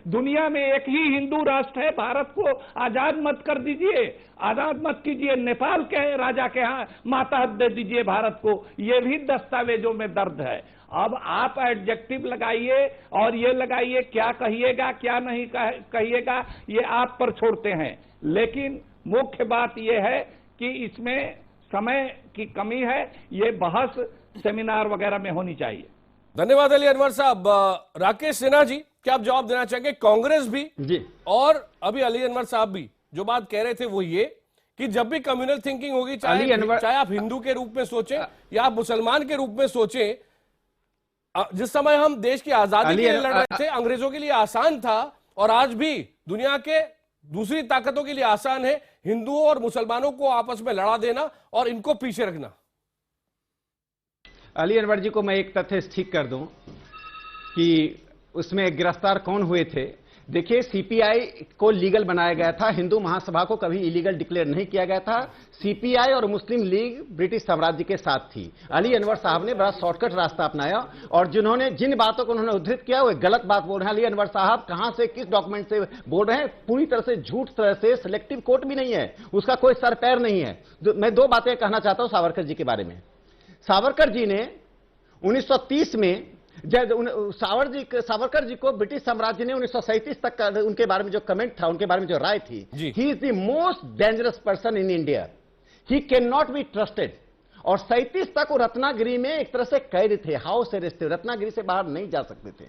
दुनिया में एक ही हिंदू राष्ट्र है, भारत को आजाद मत कर दीजिए, आजाद मत कीजिए, नेपाल के राजा के यहाँ मातहत दे दीजिए भारत को। ये भी दस्तावेजों में दर्ज है। अब आप एडजेक्टिव लगाइए और ये लगाइए, क्या कहिएगा क्या नहीं कहिएगा ये आप पर छोड़ते हैं। लेकिन मुख्य बात यह है कि इसमें समय की कमी है, ये बहस सेमिनार वगैरह में होनी चाहिए। धन्यवाद अली अनवर साहब। राकेश सिन्हा जी, क्या आप जवाब देना चाहेंगे? कांग्रेस भी जी और अभी अली अनवर साहब भी जो बात कह रहे थे वो ये कि जब भी कम्युनल थिंकिंग होगी, चाहे आप हिंदू के रूप में सोचें या आप मुसलमान के रूप में सोचें, जिस समय हम देश की आजादी के लिए लड़ रहे थे अंग्रेजों के लिए आसान था, और आज भी दुनिया के दूसरी ताकतों के लिए आसान है हिंदुओं और मुसलमानों को आपस में लड़ा देना और इनको पीछे रखना। अली अनवर जी को मैं एक तथ्य ठीक कर दूं कि उसमें गिरफ्तार कौन हुए थे। देखिए, सीपीआई को लीगल बनाया गया था, हिंदू महासभा को कभी इलीगल डिक्लेयर नहीं किया गया था। सीपीआई और मुस्लिम लीग ब्रिटिश साम्राज्य के साथ थी। अली अनवर साहब ने बड़ा शॉर्टकट रास्ता अपनाया और जिन बातों को उन्होंने उद्धृत किया वो गलत बात बोल रहे हैं। अली अनवर साहब कहां से, किस डॉक्यूमेंट से बोल रहे हैं? पूरी तरह से झूठ तरह से, सिलेक्टिव कोर्ट भी नहीं है, उसका कोई सर पैर नहीं है। मैं 2 बातें कहना चाहता हूं सावरकर जी के बारे में। सावरकर जी ने 1930 में सावरकर जी को ब्रिटिश साम्राज्य ने 1937 तक का उनके बारे में जो कमेंट था, उनके बारे में जो राय थी, ही is the most dangerous person in India, he can not be trusted. और 37 तक वो रत्नागिरी में एक तरह से कैद थे, हाउस अरेस्ट थे, रत्नागिरी से बाहर नहीं जा सकते थे।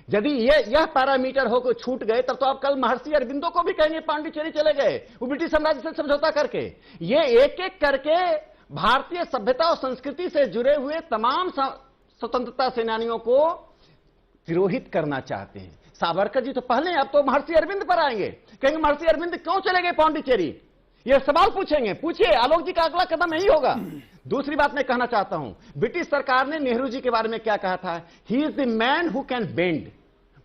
यदि यह पैरामीटर हो को छूट गए तब तो आप कल महर्षि अरविंदो को भी कहेंगे पांडिचेरी चले गए, वो ब्रिटिश साम्राज्य से समझौता करके। ये एक एक करके भारतीय सभ्यता और संस्कृति से जुड़े हुए तमाम स्वतंत्रता सेनानियों को तिरोहित करना चाहते हैं। सावरकर जी तो पहले, अब तो महर्षि अरविंद पर आएंगे, कहेंगे महर्षि अरविंद क्यों चले गए पांडिचेरी, ये सवाल पूछेंगे। पूछिए, आलोक जी का अगला कदम यही होगा। दूसरी बात मैं कहना चाहता हूं, ब्रिटिश सरकार ने नेहरू जी के बारे में क्या कहा था? He is the man who can bend,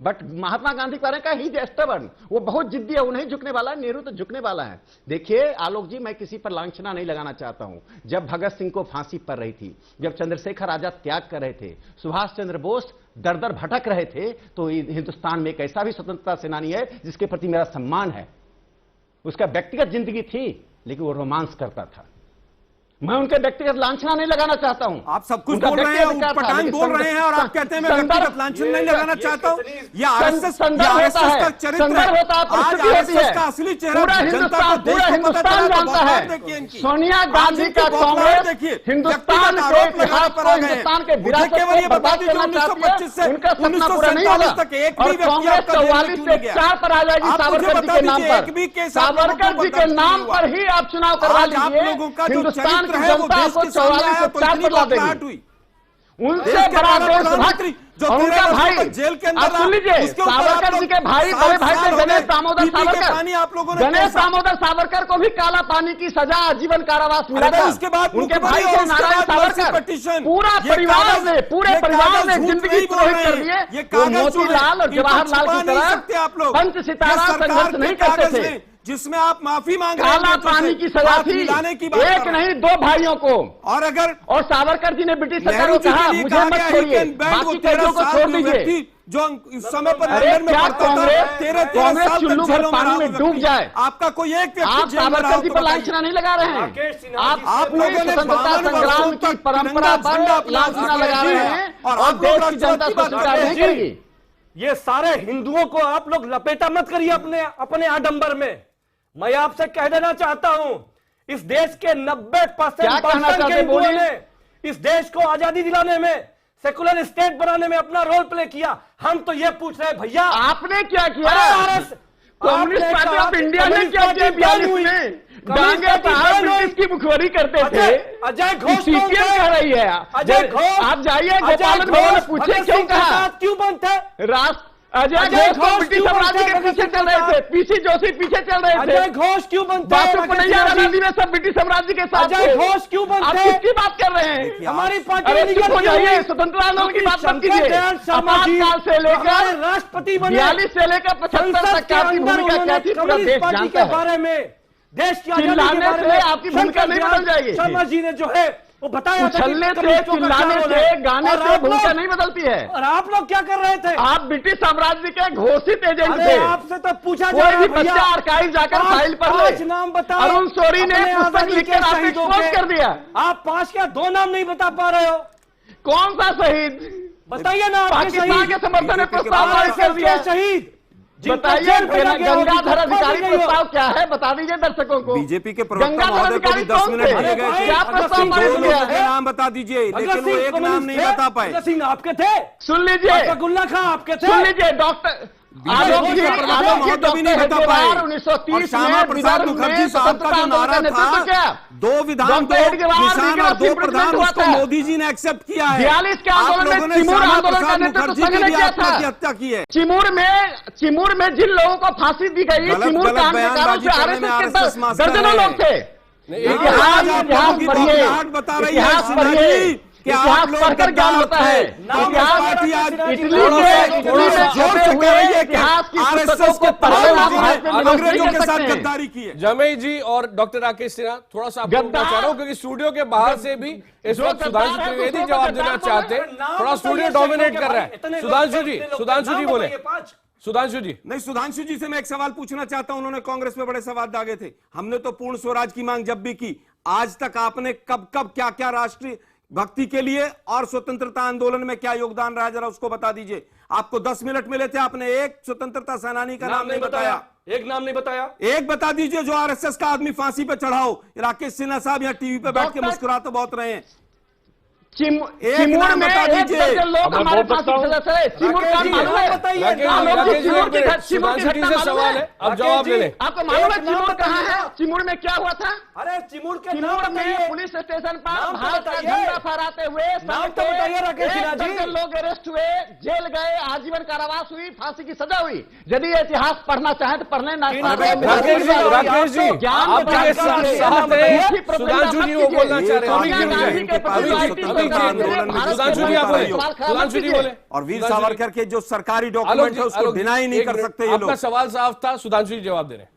but Mahatma Gandhi के बारे में कहा ही इज स्टबर्न, वो बहुत जिद्दी है, वो नहीं झुकने वाला है। नेहरू तो झुकने वाला है। देखिए आलोक जी, मैं किसी पर लांछना नहीं लगाना चाहता हूं। जब भगत सिंह को फांसी पड़ रही थी, जब चंद्रशेखर आजाद त्याग कर रहे थे, सुभाष चंद्र बोस दर दर भटक रहे थे, तो हिंदुस्तान में एक ऐसा भी स्वतंत्रता सेनानी है जिसके प्रति मेरा सम्मान है। उसका व्यक्तिगत जिंदगी थी लेकिन वो रोमांस करता था। मैं उनके व्यक्तिगत लांछना नहीं लगाना चाहता हूं। आप सब कुछ बोल रहे हैं, पठान बोल रहे हैं और आप कहते हैं मैं व्यक्तिगत लांछन नहीं लगाना चाहता हूं। ये आरएसएस का चरित्र है, आज आरएसएस का असली चेहरा जनता को, देश को पता चला है। सोनिया गांधी का कांग्रेस हिंदुस्तान के इतिहास पर, हिंदुस्तान के विरासत को बर्बाद करना चाहती है। उनका सपना पूरा नहीं होगा और कांग्रेस 44 से 4 पर आ जाएगी सावरकर जी के नाम पर। सावरकर जी के नाम पर ही आप चुनाव करवा लीजिए, हिंदुस्तान जनता को 44 से 4 पर ला देगी। उनसे बड़ा देशभक्त और उनका भाई, जेल के अंदर सुन लीजिए, सावरकर जी के भाई, बड़े भाई थे गणेश दामोदर सावरकर। गणेश दामोदर सावरकर को भी काला पानी की सजा, आजीवन कारावास मिला था। उसके बाद उनके भाई थे नारायण सावरकर। पूरे परिवार ने जिंदगी प्रोहित कर दिए। वो मोतीलाल और जवाहरलाल की तरह पंच सितारा संघर्ष नहीं करते थे जिसमें आप माफी मांग रहे हैं। काला पानी की सजा थी, एक नहीं 2 भाइयों को। और सावरकर जी ने ब्रिटिश सरकार को कहा मुझे मत छोड़िए, बाकी कैदियों को छोड़ दीजिए। जो इस समय पर लंदन में कांग्रेस 13 चुल्लू भर पानी में डूब जाए, आपका कोई एक आप सावरकर जी पर लांछना नहीं लगा रहे हैं। आप लोगों ने स्वतंत्रता संग्राम की परंपरा पर लांछना लगा रहे हैं और देश की जनता को स्वीकार नहीं करेगी। ये सारे हिंदुओं को आप लोग लपेटा मत करिए अपने आडंबर में। मैं आपसे कह देना चाहता हूं, इस देश के 90% के हिंदुओं ने इस देश को आजादी दिलाने में, सेकुलर स्टेट बनाने में अपना रोल प्ले किया। हम तो ये पूछ रहे हैं भैया, आपने क्या किया? कम्युनिस्ट पार्टी ऑफ इंडिया ने क्या किया? 42 में डांगे ब्रिटिश की मुखबरी करते थे। अजय घोष सीपीएम कह रही है। अजय घोष, आप जाइए गोपालन भवन में पूछिए क्यों कहा? क्यों बंद थे? अजय घोष को ब्रिटिश साम्राज्य के पीछे चल रहे थे, पीसी जोशी पीछे चल रहे थे। अजय घोष क्यों बनते हैं? बासुकनैया आजादी में सब ब्रिटिश साम्राज्य के साथ। अजय घोष क्यों बनते हैं? आप किसकी बात कर रहे हैं? हमारी पार्टी अरे चुप हो जाइए, स्वतंत्रता आंदोलन की बात मत कीजिए। आपातकाल से लेकर राष्ट्रपति बने, 42 से लेकर 75 तक आपकी भूमिका क्या थी पूरा देश जानता है। बारे में, देश की चिल्लाने से आपकी भूमिका नहीं बदल जाएगी। शर्मा जी ने जो है वो बताया, उछलने से, चिल्लाने से, गाने से भूमिका नहीं बदलती है। और आप लोग क्या कर रहे थे? आप ब्रिटिश साम्राज्य के घोषित एजेंट थे। आपसे तो पूछा कोई भी बच्चा आर्काइव जाकर फाइल पर ले। नाम बताओ। अरुण शौरी ने पुस्तक लिखकर आपको एक्सपोज कर दिया। आप 5 क्या 2 नाम नहीं बता पा रहे हो? कौन सा शहीद बताइए ना। पाकिस्तान के समर्थन में प्रस्ताव पारित कर दिया। शहीद बताइए, गंगाधर अधिकारी प्रस्ताव क्या है बता दीजिए दर्शकों को। बीजेपी के प्रवक्ता महोदय को भी 10 मिनट दिए गए थे। क्या प्रस्ताव पारित किया है? नाम बता दीजिए, लेकिन वो एक नाम नहीं बता पाए। सिंह आपके थे? सुन लीजिए। अब्दुल्ला खां आपके थे? सुन लीजिए। डॉक्टर आलोक जी भी नहीं बता पाए। 1930 श्यामा प्रसाद मुखर्जी साहब का जो नारा था, 2 विधान 2 किसान और 2 प्रधान, उसको मोदी जी ने एक्सेप्ट किया है। 42 के आंदोलन में चिमूर आंदोलन का नेतृत्व संघ ने किया था। हत्या की है। चिमूर में जिन लोगों को फांसी दी गई, चिमूर कांड के कारण से आरएसएस के दर्जनों लोग थे। इतिहास पढ़िए, इतिहास पढ़कर ज्ञान होता है। अंग्रेजों के साथ गद्दारी की है। जमेई जी और डॉक्टर राकेश सिन्हा, थोड़ा सा आपको बोलना चाह रहा हूं क्योंकि स्टूडियो के बाहर से भी इस वक्त सुधांशु त्रिवेदी जवाब देना चाहते हैं। थोड़ा स्टूडियो डोमिनेट कर रहा है। सुधांशु जी बोले। सुधांशु जी। नहीं, सुधांशु जी से मैं एक सवाल पूछना चाहता हूं। उन्होंने कांग्रेस में बड़े सवाल दागे थे। हमने तो पूर्ण स्वराज की मांग जब भी की, आज तक आपने कब क्या क्या राष्ट्रीय भक्ति के लिए और स्वतंत्रता आंदोलन में क्या योगदान रहा, जरा उसको बता दीजिए। आपको 10 मिनट मिले थे, आपने एक स्वतंत्रता सेनानी का नाम नहीं बताया। एक नाम नहीं बताया। एक बता दीजिए जो आरएसएस का आदमी फांसी पे चढ़ाओ। राकेश सिन्हा साहब यहाँ टीवी पे बैठ के मुस्कुराते बहुत रहे हैं। चिमूर में एक दर्जन लोग हमारे फांसी के सदस्य है। चिमूर का मालूम है? सवाल है, अब जवाब ले लें। आपको मालूम है चिमूर कहाँ है? चिमूर में क्या हुआ था? अरे चिमूर में पुलिस स्टेशन पर भारत का झंडा फहराते हुए लोग अरेस्ट हुए, जेल गए, आजीवन कारावास हुई, फांसी की सजा हुई। यदि इतिहास पढ़ना चाहें तो पढ़ने ना। राकेश जी, सुधांशु जी वो बोलना चाह रहे हैं। और वीर सावरकर के जो सरकारी डॉक्यूमेंट है उसको डिनाई नहीं कर सकते ये लोग। आपका सवाल साफ था, सुधांशु जी जवाब दे रहे हैं।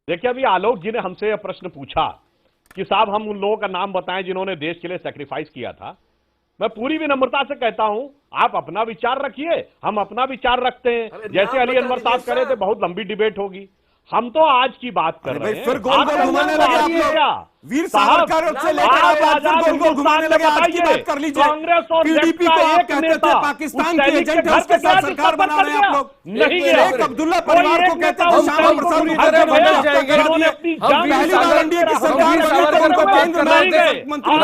देखिए, अभी आलोक जी ने हमसे यह प्रश्न पूछा कि साहब हम उन लोगों का नाम बताएं जिन्होंने देश के लिए सैक्रिफाइस किया था। मैं पूरी विनम्रता से कहता हूं, आप अपना विचार रखिए, हम अपना विचार रखते हैं। जैसे अली अनवर साहब करे थे, बहुत लंबी डिबेट होगी। हम तो आज की बात कर रहे हैं। फिर गोल गोल घुमाने लगे आप लोग। वीर सावरकर से लेकर आप आज गोल गोल घुमाने लगे। आज की बात कर लीजिए। पीडीपी को आप कहते थे पाकिस्तान के एजेंट है, उसके साथ सरकार बना रहे हैं आप लोग। नहीं, एक अब्दुल्ला परिवार को कहते थे श्यामा प्रसाद मुखर्जी पहली बार एनडीए की सरकार उनको केंद्र मंत्री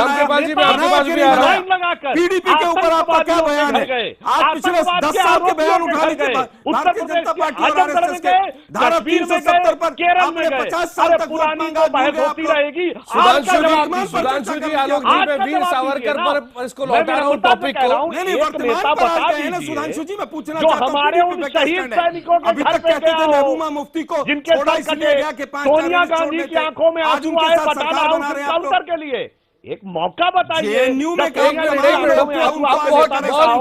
पीडीपी के ऊपर आपका क्या बयान है? आप पिछले 10 साल के बयान उठा लीजिए। भारतीय जनता पार्टी और आरएसएस के धारा 370 पर आपने 50 साल तक वोट मांगा, होती रहेगी। सुधांशु जी, आलोक जी, मैं वीर सावरकर पर इसको लौटा रहा हूं टॉपिक को। नहीं, वर्तमान पर आते हैं ना सुधांशु जी। मैं पूछना चाहता हूं, हमारे उन शहीद सैनिकों के घर पे गया हो, महबूबा मुफ्ती को जिनके साथ सोनिया गांधी की आंखों में आंसू आए पटाना हाउस काउंटर के लिए एक मौका बताइए।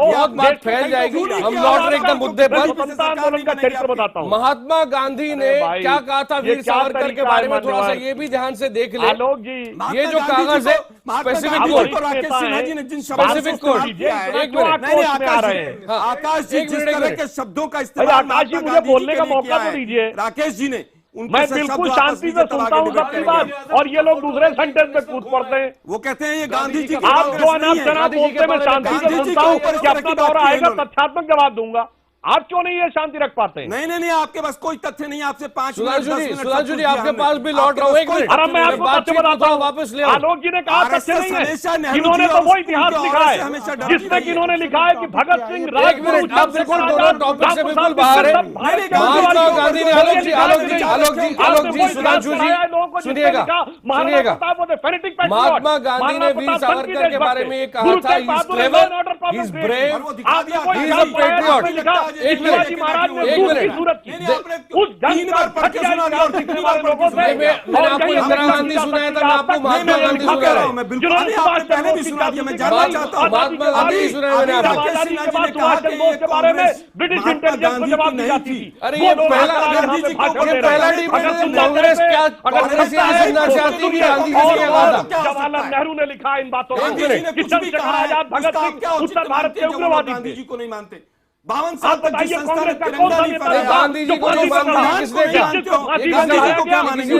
बहुत बात फैल जाएगी। हम लौट रहे एकदम मुद्दे पर। आंदोलन का चरित्र बताता हूँ। महात्मा गांधी ने क्या कहा था वीर सावरकर के बारे में, थोड़ा सा ये भी ध्यान से देख ले। आलोक जी, ये जो कागज है स्पेसिफिक कोड, स्पेसिफिक कोड, एक मिनट आकाश जी, जिस तरह के शब्दों का इस्तेमाल आकाश जी मुझे बोलने का मौका तो दीजिए। राकेश जी ने मैं बिल्कुल शांति से सुनता हूँ सबकी बात, और ये लोग दूसरे सेंटेंस में कूद पड़ते हैं। वो कहते हैं ये गांधी जी आप जो अनाप शनाप बोलते हैं मैं शांति से सुनता हूँ कि अपना दौरा आएगा तथ्यात्मक जवाब दूंगा। आप क्यों नहीं ये शांति रख पाते हैं? नहीं, आपके पास कोई तथ्य नहीं, आपसे 5 मिनट 10 मिनट सुधांशु जी आपके पास भी लौट रहा हूँ, एक मिनट। अरे मैं आपको तथ्य बताता हूँ, वापस ले आलोक जी ने कहा तथ्य नहीं है, इन्होंने तो वो इतिहास लिखा है जिसमें कि इन्होंने लिखा है कि भगत सिंह, एक मिनट, आप बिल्कुल दोनों टॉपिक से बिल्कुल बाहर है। महात्मा गांधी ने आलोक जी सुधांशु जी सुनिएगा, महात्मा गांधी ने वीर सावरकर के बारे में ये कहा था, he is clever, he is brave, he is a patriot. एक मिनट, उस जंग का फट जाएगा दिखने वाले लोगों से। मैंने आपको इंदिरा गांधी सुनाया था, मैं आपको महात्मा गांधी सुना रहा हूं। पहले भी सुना दिया, मैं जानना चाहता हूं महात्मा गांधी सुनाया मैंने आपको के बारे में ब्रिटिश इंटेलिजेंस को जवाब दी जाती थी। अरे ये पहला डिबेट कांग्रेस क्या कांग्रेस ये सुनना चाहती कि गांधी जी ने कहा था? जवाहरलाल नेहरू ने लिखा है इन बातों को कि चंद्रशेखर आजाद, भगत सिंह उत्तर भारत के उग्रवादी गांधी जी को नहीं मानते। 52 आप साल तक बताइए जिस संस्था ने कांग्रेस का तिरंगा कौन नहीं सा फहराया, गांधी जी को नहीं मानते, किसने कहा? गांधी जी को क्या मानेंगे?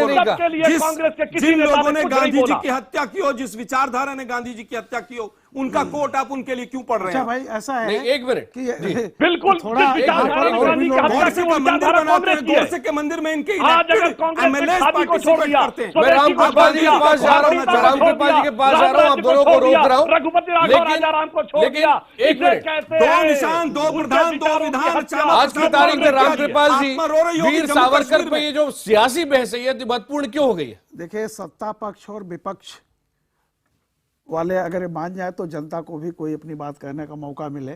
जिन लोगों ने गांधी जी की की हत्या की हो, जिस विचारधारा ने गांधी जी की हत्या की हो, उनका कोट आप उनके लिए क्यों पढ़ रहे हैं? अच्छा भाई ऐसा है नहीं, एक मिनट कि बिल्कुल थोड़ा गोडसे का मंदिर बनाते हैं, गोडसे के मंदिर में इनके एमएलए पार्टिसिपेट करते हैं। मैं रामकृपाल जी के पास जा रहा हूँ, रामकृपाल जी के पास जा रहा हूँ, आप दोनों को रोक रहा हूँ, रघुपति राघव राजाराम को छोड़ दिया। एक मिनट, 2 निशान, 2 प्रधान, 2 विधान। आज की तारीख में रामकृपाल जी वीर सावरकर पे ये जो सियासी बहस है ये महत्वपूर्ण क्यों हो गई है? देखिए, सत्ता पक्ष और विपक्ष वाले अगर ये मान जाए तो जनता को भी कोई अपनी बात कहने का मौका मिले।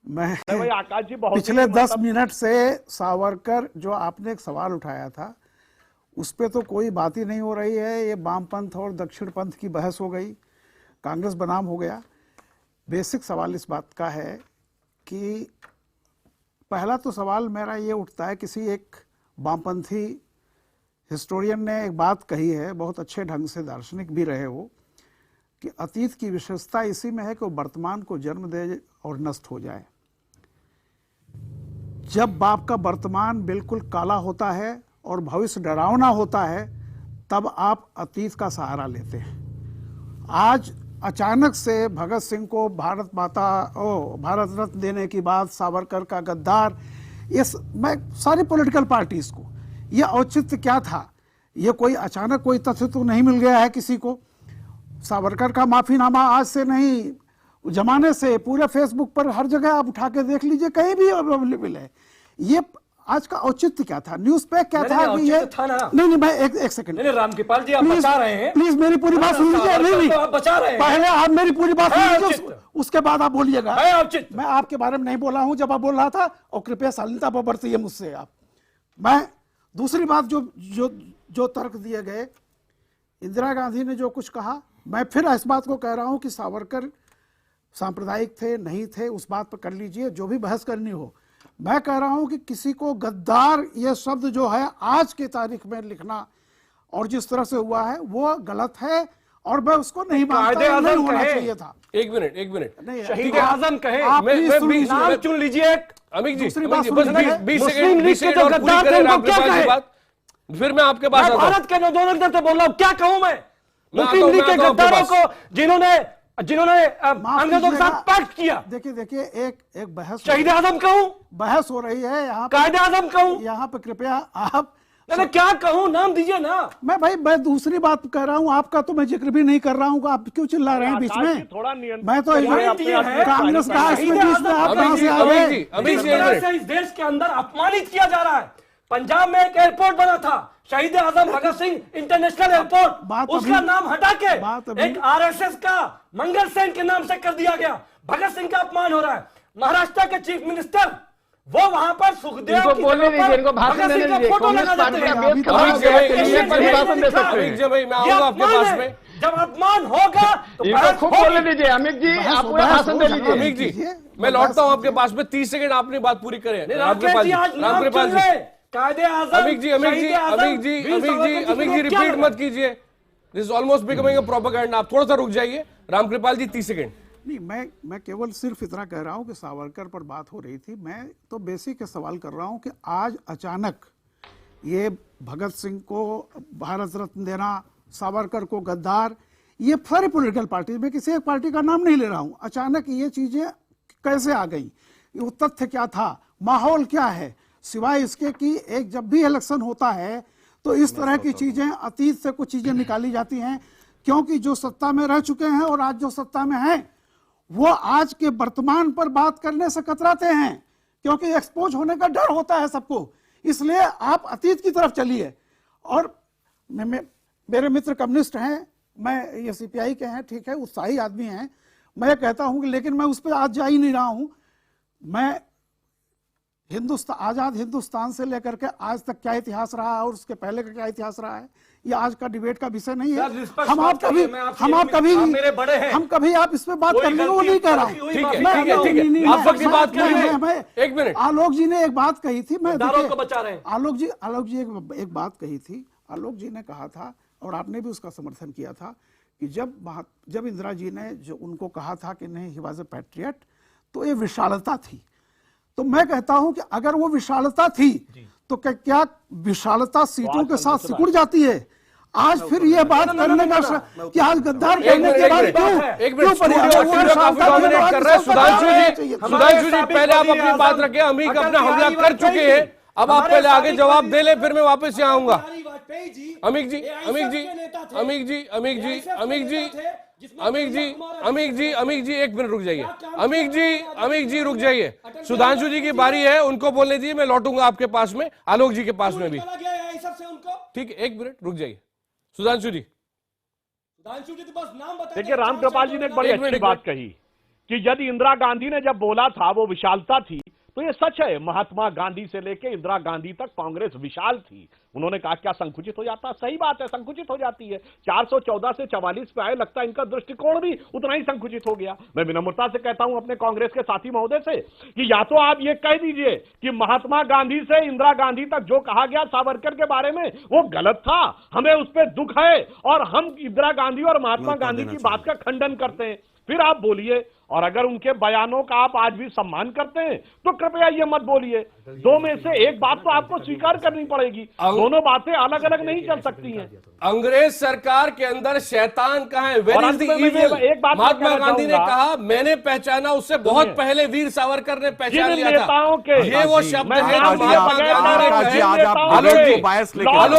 मैं आकाश जी पिछले 10 मिनट से सावरकर जो आपने एक सवाल उठाया था उस पे तो कोई बात ही नहीं हो रही है। ये वामपंथ और दक्षिण पंथ की बहस हो गई, कांग्रेस बनाम हो गया। बेसिक सवाल इस बात का है कि पहला तो सवाल मेरा ये उठता है, किसी एक वामपंथी हिस्टोरियन ने एक बात कही है, बहुत अच्छे ढंग से दार्शनिक भी रहे वो, कि अतीत की विशेषता इसी में है कि वो वर्तमान को जन्म दे और नष्ट हो जाए। जब बाप का वर्तमान बिल्कुल काला होता है और भविष्य डरावना होता है तब आप अतीत का सहारा लेते हैं। आज अचानक से भगत सिंह को भारत रत्न देने की बात, सावरकर का गद्दार, मैं सारी पॉलिटिकल पार्टीज को ये औचित्य क्या था? ये कोई अचानक कोई तथ्य तो नहीं मिल गया है किसी को। सावरकर का माफीनामा आज से नहीं, जमाने से पूरे फेसबुक पर हर जगह आप उठा के देख लीजिए, कहीं भी अवेलेबल है। ये आज का औचित्य क्या था? न्यूज पे क्या था कि ये नहीं, मैं एक सेकंड, रामकृपाल जी आप बचा रहे हैं, प्लीज मेरी पूरी बात सुन लीजिए। नहीं, आप बचा रहे हैं, पहले आप मेरी पूरी बात सुन लीजिए, उसके बाद आप बोलिएगा। मैं आपके बारे में नहीं बोला हूं जब आप बोल रहा था, और कृपया शालीनता पर बरतिए मुझसे आप। मैं दूसरी बात जो तर्क दिए गए, इंदिरा गांधी ने जो कुछ कहा, मैं फिर इस बात को कह रहा हूं कि सावरकर सांप्रदायिक थे नहीं थे, उस बात पर कर लीजिए जो भी बहस करनी हो। मैं कह रहा हूं कि किसी को गद्दार ये शब्द जो है आज की तारीख में लिखना और जिस तरह से हुआ है वो गलत है, और मैं उसको नहीं मानता, नहीं होना चाहिए था। एक मिनट, शहीद आजम कहे, नाम चुन लीजिए। अमित जी, दूसरी बात 20 सेकंड और पूरी करें रामकृपाल जी बात, फिर मैं आपके पास आता हूं। भारत के नवोन्नत से बोल रहा हूं, क्या कहूं मैं? मुस्लिम लीग के गद्दारों को जिन्होंने अंग्रेजों के साथ पैक्ट किया। देखिए एक बहस, शहीद आजम कहूं, बहस हो रही है यहाँ, कायदे आजम कहूं, यहाँ पे कृपया आप क्या कहूं, नाम दीजिए ना। मैं दूसरी बात कह रहा हूँ, आपका तो मैं जिक्र भी नहीं कर रहा हूँ, आप क्यों चिल्ला रहे हैं बीच में? थोड़ा मैं तो कांग्रेस का इस देश के अंदर अपमानित किया जा रहा है। पंजाब में एक एयरपोर्ट बना था, शहीद आजम भगत सिंह इंटरनेशनल एयरपोर्ट, उसका नाम हटा के एक आरएसएस का मंगल सेन के नाम से कर दिया गया। भगत सिंह का अपमान हो रहा है। महाराष्ट्र के चीफ मिनिस्टर वो वहां पर सुखदेव को बोलने दीजिए, इनको भाषण देने दीजिए। फोटो लगा देते हैं। जब अपमान होगा तो खूब बोलने दीजिए। अमित जी आप पूरा भाषण दे लीजिए। अमित जी मैं लौटता हूं आपके पास में, 30 सेकंड आपने बात पूरी करें। रामकृपाल जी, कायदे आज़म, अमित जी रिपीट मत कीजिए, this is almost becoming a propaganda. आप थोड़ा सा रुक जाइए। रामकृपाल जी 30 सेकंड। नहीं, मैं केवल सिर्फ इतना कह रहा हूं कि सावरकर पर बात हो रही थी, मैं तो बेसिक सवाल कर रहा हूं कि आज अचानक ये भगत सिंह को भारत रत्न देना, सावरकर को गद्दार, ये सारी पॉलिटिकल पार्टी, मैं किसी एक पार्टी का नाम नहीं ले रहा हूं, अचानक ये चीजें कैसे आ गई, वो तथ्य क्या था, माहौल क्या है, सिवाय इसके कि एक जब भी इलेक्शन होता है तो इस तरह की चीजें, अतीत से कुछ चीजें निकाली जाती हैं, क्योंकि जो सत्ता में रह चुके हैं और आज जो सत्ता में हैं वो आज के वर्तमान पर बात करने से कतराते हैं, क्योंकि एक्सपोज होने का डर होता है सबको। इसलिए आप अतीत की तरफ चलिए। और मेरे मित्र कम्युनिस्ट हैं, मैं ये सीपीआई के हैं, ठीक है, उत्साही आदमी हैं, मैं कहता हूं कि लेकिन मैं उस पर आज जा ही नहीं रहा हूं। मैं आजाद हिंदुस्तान से लेकर के आज तक क्या इतिहास रहा है और उसके पहले का क्या इतिहास रहा है, ये आज का डिबेट का विषय नहीं है। हम आप कभी आप इस पे बात करने को नहीं कह रहा हूँ। एक मिनट, आलोक जी ने एक बात कही थी, मैं आलोक जी एक बात कही थी, आलोक जी ने कहा था और आपने भी उसका समर्थन किया था कि जब इंदिरा जी ने जो उनको कहा था कि नहीं, ही वाज ए पैट्रियट, तो ये विशालता थी। तो मैं कहता हूं कि अगर वो विशालता थी तो क्या विशालता सीटों के साथ सिकुड़ जाती है? आज फिर ये बात करने का कि आज गद्दार कहने के बाद क्यों सुधांशु जी पहले आप अपनी बात रखें, अमीक अपना हमला कर चुके हैं, अब आप पहले आगे जवाब दे ले, फिर मैं वापस यहाँ आऊंगा। अमीक जी एक मिनट रुक जाइए। अमीक जी रुक जाइए, सुधांशु जी की बारी है, उनको बोलने दीजिए, मैं लौटूंगा आपके पास में, आलोक जी के पास में भी। ठीक है, एक मिनट रुक जाइए। सुधांशु जी तो बस नाम बताइए। देखिए, रामकृपाल जी ने एक बड़ी अच्छी बात कही कि यदि इंदिरा गांधी ने जब बोला था वो विशालता थी, तो ये सच है। महात्मा गांधी से लेकर इंदिरा गांधी तक कांग्रेस विशाल थी। उन्होंने कहा क्या संकुचित हो जाता? सही बात है, संकुचित हो जाती है। 414 से 44 पे आए, लगता है इनका दृष्टिकोण भी उतना ही संकुचित हो गया। मैं विनम्रता से कहता हूं अपने कांग्रेस के साथी महोदय से कि या तो आप ये कह दीजिए कि महात्मा गांधी से इंदिरा गांधी तक जो कहा गया सावरकर के बारे में वो गलत था, हमें उस पर दुख है और हम इंदिरा गांधी और महात्मा गांधी की बात का खंडन करते हैं, फिर आप बोलिए। और अगर उनके बयानों का आप आज भी सम्मान करते हैं तो कृपया ये मत बोलिए। दो में से एक बात तो आपको स्वीकार करनी पड़ेगी, दोनों बातें अलग अलग नहीं चल सकती हैं। अंग्रेज सरकार के अंदर शैतान कहाँ है? Where is the evil? Mahatma Gandhi ने कहा मैंने पहचाना, उससे बहुत पहले वीर सावरकर ने पहचान लिया था। ये वो शब्द है आलोक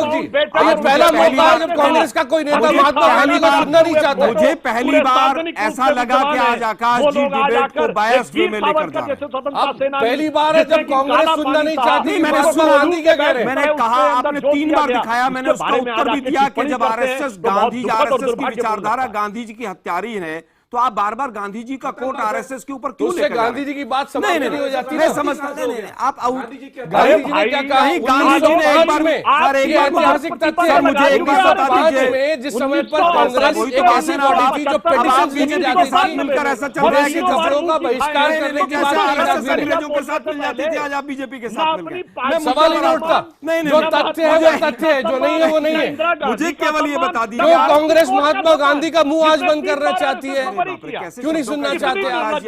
जी, ये पहला मौका है जब कांग्रेस का कोई नेता महात्मा गांधी को सुनना नहीं चाहता। मुझे पहली बार ऐसा लगा कि आज आकाश जी डिबेट को बायस वे में लेकर जा रहे हैं। पहली बार है जब कांग्रेस सुनना नहीं चाहती। महात्मा गांधी क्या कह रहे हैं? मैंने कहा, आपने 3 बार दिखाया, मैंने उसका उत्तर भी दिया कि जब आरएसएस की विचारधारा गांधी जी की हत्यारी है, तो आप बार बार गांधी जी का कोट आरएसएस के ऊपर क्यों लेकर गांधी जी की बात समझ नहीं हो जाती? मैं समझता नहीं। आप गांधी जी ने क्या कहा? गांधी जी ने एक बार में ऐतिहासिक तथ्य सर मुझे एक बार बता दीजिए, जिस समय पर कांग्रेस एक ऐसी बॉडी थी जो पेटिशन भेजी जाती थी, मिलकर ऐसा चल रहा है कि खबरों का बहिष्कार करने की बात अंग्रेजों के साथ मिल जाती थी, आज आप बीजेपी के साथ मिल गए। सवाल ही नहीं उठता। जो तथ्य है वो तथ्य है, जो नहीं है वो नहीं है। मुझे केवल ये बता दीजिए, कांग्रेस महात्मा गांधी का मुंह आज बंद करना चाहती है, क्यों नहीं सुनना चाहते आप?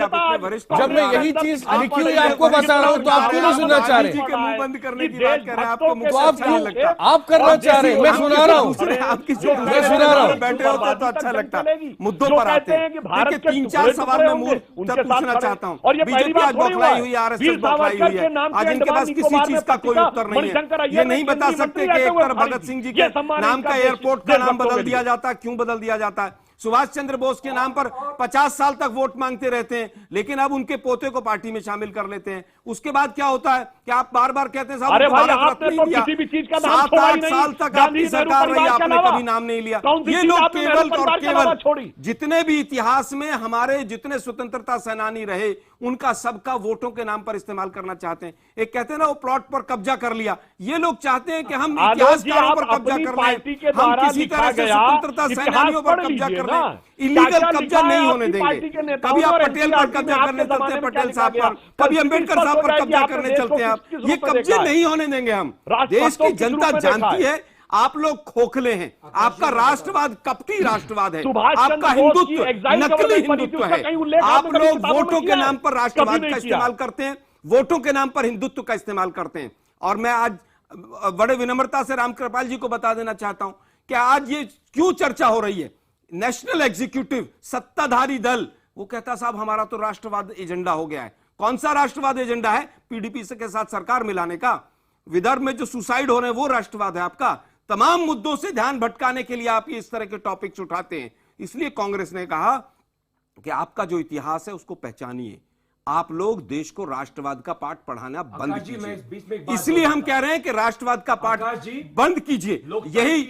जब मैं यही चीज लिखी हुई आपको बता रहा हूँ तो आप क्यों नहीं सुनना चाह रहे? मुंह बंद करने की बात कर रहे हैं, आपको तो आप क्यों आप करना चाह रहे हैं? मैं सुना रहा हूँ, मैं सुना रहा हूँ। बैठे होते तो अच्छा लगता। मुद्दों पर आते हैं। देखिए 3-4 सवाल मैं मुंह पूछना चाहता हूँ। बीजेपी आज बौखलाई हुई, आरएसएस बौखलाई हुई है। आज इनके पास किसी चीज का कोई उत्तर नहीं है। ये नहीं बता सकते कि एक तरफ भगत सिंह जी के नाम का एयरपोर्ट का नाम बदल दिया जाता है, क्यों बदल दिया जाता है? सुभाष चंद्र बोस के नाम पर 50 साल तक वोट मांगते रहते हैं, लेकिन अब उनके पोते को पार्टी में शामिल कर लेते हैं। उसके बाद क्या होता है कि आप बार बार कहते हैं साहब अरे भाई आपने तो किसी भी चीज का नाम छोड़ा ही नहीं। 7-8 साल तक आपकी सरकार रही, आपने कभी नाम नहीं लिया। ये लोग केवल और केवल जितने भी इतिहास में हमारे जितने स्वतंत्रता सेनानी रहे, उनका सबका वोटों के नाम पर इस्तेमाल करना चाहते हैं। एक कहते हैं ना वो प्लॉट पर कब्जा कर लिया, ये लोग चाहते हैं कि हम इतिहासकारों पर कब्जा कर लें, हम किसी तरह से स्वतंत्रता सेनानियों पर कब्जा कर लें। इलीगल कब्जा नहीं होने देंगे। कभी आप पटेल पर कब्जा करने चलते हैं, पटेल साहब पर, कभी अंबेडकर साहब पर कब्जा करने चलते हैं आप। ये कब्जे नहीं होने देंगे हम। देश की जनता जानती है आप लोग खोखले हैं, आपका राष्ट्रवाद कपटी राष्ट्रवाद है, आपका हिंदुत्व नकली हिंदुत्व है। आप लोग वोटों के नाम पर राष्ट्रवाद का इस्तेमाल करते हैं, वोटों के नाम पर हिंदुत्व का इस्तेमाल करते हैं। और मैं आज बड़े विनम्रता से रामकृपाल जी को बता देना चाहता हूं कि आज ये क्यों चर्चा हो रही है। नेशनल एग्जीक्यूटिव, सत्ताधारी दल, वो कहता साहब हमारा तो राष्ट्रवाद एजेंडा हो गया है। कौन सा राष्ट्रवाद एजेंडा है? पीडीपी के साथ सरकार मिलाने का। विदर्भ में जो सुसाइड हो रहे हैं वो राष्ट्रवाद है आपका। तमाम मुद्दों से ध्यान भटकाने के लिए आप ये इस तरह के टॉपिक्स उठाते हैं। इसलिए कांग्रेस ने कहा कि आपका जो इतिहास है उसको पहचानिए। आप लोग देश को राष्ट्रवाद का पाठ पढ़ाना बंद कीजिए। इसलिए हम कह रहे हैं कि राष्ट्रवाद का पाठ बंद कीजिए। यही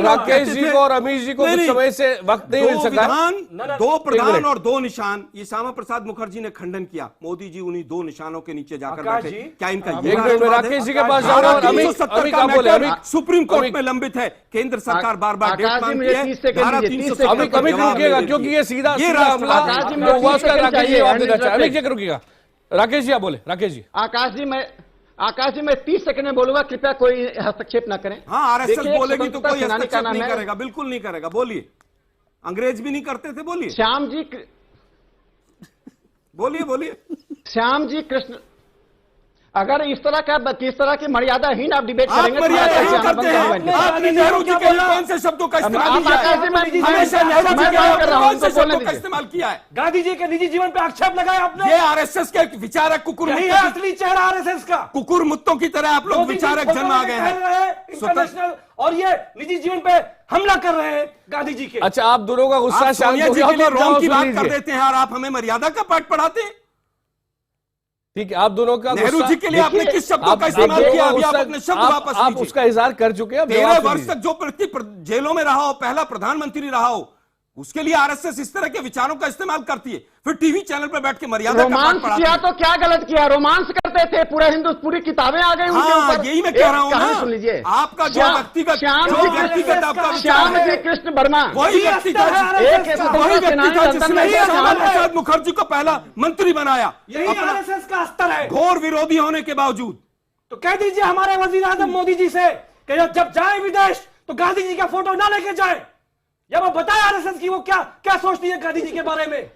राकेश जी को और अमीश जी को कुछ समय से वक्त नहीं मिल सका। दो प्रधान और दो निशान, ये श्यामा प्रसाद मुखर्जी ने खंडन किया। मोदी जी उन्हीं दो निशानों के नीचे जाकर बैठे। क्या इनका राकेश जी के पास जाऊंगा। सुप्रीम कोर्ट में लंबित है, केंद्र सरकार बार बार डेट मांगती है। धारा 370 क्योंकि ये सीधा हमला हुआ उसका राकेश जी जवाब देना चाहिए। राकेश जी आप बोले। राकेश जी। आकाश जी मैं 30 सेकंड में बोलूंगा, कृपया कोई हस्तक्षेप ना करें। हाँ, आरएसएस बोलेगी तो कोई हस्तक्षेप नहीं करेगा, बिल्कुल नहीं करेगा। बोलिए। अंग्रेज भी नहीं करते थे, बोलिए। श्याम जी बोलिए। श्याम जी कृष्ण, अगर इस तरह की मर्यादाहीन आप डिबेट करेंगे आपने नेहरू जी के कौन से शब्दों का इस्तेमाल किया है? हमेशा नेहरू जी के कौन से शब्दों का इस्तेमाल किया है? गांधी जी के निजी जीवन पे आक्षेप लगाया आपने। ये आरएसएस के विचारक कुकुर, यही है असली चेहरा आरएसएस का। कुकुर मुत्तों की तरह आप लोग विचारक जन्म आ गए हैं इंटरनेशनल, और ये निजी जीवन पे हमला कर रहे हैं गांधी जी के। अच्छा, आप दोनों का गुस्सा सोनिया जी के लिए रोम की बात कर देते हैं और आप हमें मर्यादा का पाठ पढ़ाते हैं। ठीक है, आप दोनों का नेहरू जी के लिए आपने किस शब्दों का इस्तेमाल किया? अभी आप अपने शब्द वापस लीजिए। आप उसका इजहार कर चुके हैं। 13 वर्ष तक जो व्यक्ति जेलों में रहा हो, पहला प्रधानमंत्री रहा हो, उसके लिए आरएसएस इस तरह के विचारों का इस्तेमाल करती है। फिर टीवी चैनल पर बैठ के मर्यादा का पाठ पढ़ाती है। किया तो क्या गलत किया? रोमांस करते थे, पूरी किताबें आ गई उनके ऊपर। यही मैं कह रहा हूं ना, सुन लीजिए। आपका जो व्यक्तिगत श्याम जी कृष्ण वर्मा, वही व्यक्ति था जिसने श्यामा प्रसाद मुखर्जी को पहला मंत्री बनाया। यही आरएसएस का स्तर है, घोर विरोधी होने के बावजूद। तो कह दीजिए हमारे वजीर आजम मोदी जी से कि जब जाए विदेश तो गांधी जी का फोटो ना लेके जाए, या वो बताए आरएसएस की वो क्या सोचती है गांधी जी के बारे में।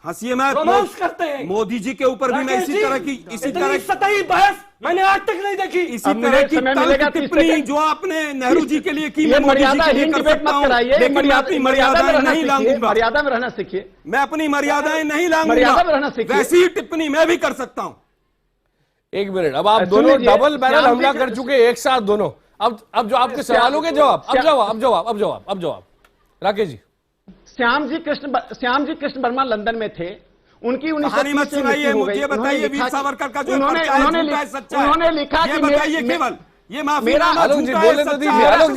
हंसिए मत, रोमांस करते हैं मोदी जी के ऊपर भी मैं इसी तरह की सतही बहस मैंने आज तक नहीं देखी। इसी तरह की तल्ख टिप्पणी जो आपने नेहरू जी के लिए की, मैं मोदी जी के लिए कर सकता हूं, लेकिन मैं अपनी मर्यादाएं नहीं लाऊंगा। मर्यादा में रहना सीखिए। मैं अपनी मर्यादाएं नहीं लाऊंगा, मर्यादा में रहना सीखिए। वैसी ही टिप्पणी मैं भी कर सकता हूं। एक मिनट, अब आप दोनों डबल बैरल हमला कर चुके एक साथ दोनों। अब जो आपके सवालों के जवाब राकेश जी। श्याम जी कृष्ण वर्मा लंदन में थे, उनकी कहानी मत सुनाइए, मुझे बताइए वीर सावरकर का जो पर्चा है झूठा है सच्चा है? उन्होंने लिखा कि बताइए केवल ये माफीनामा झूठा है सच्चा है?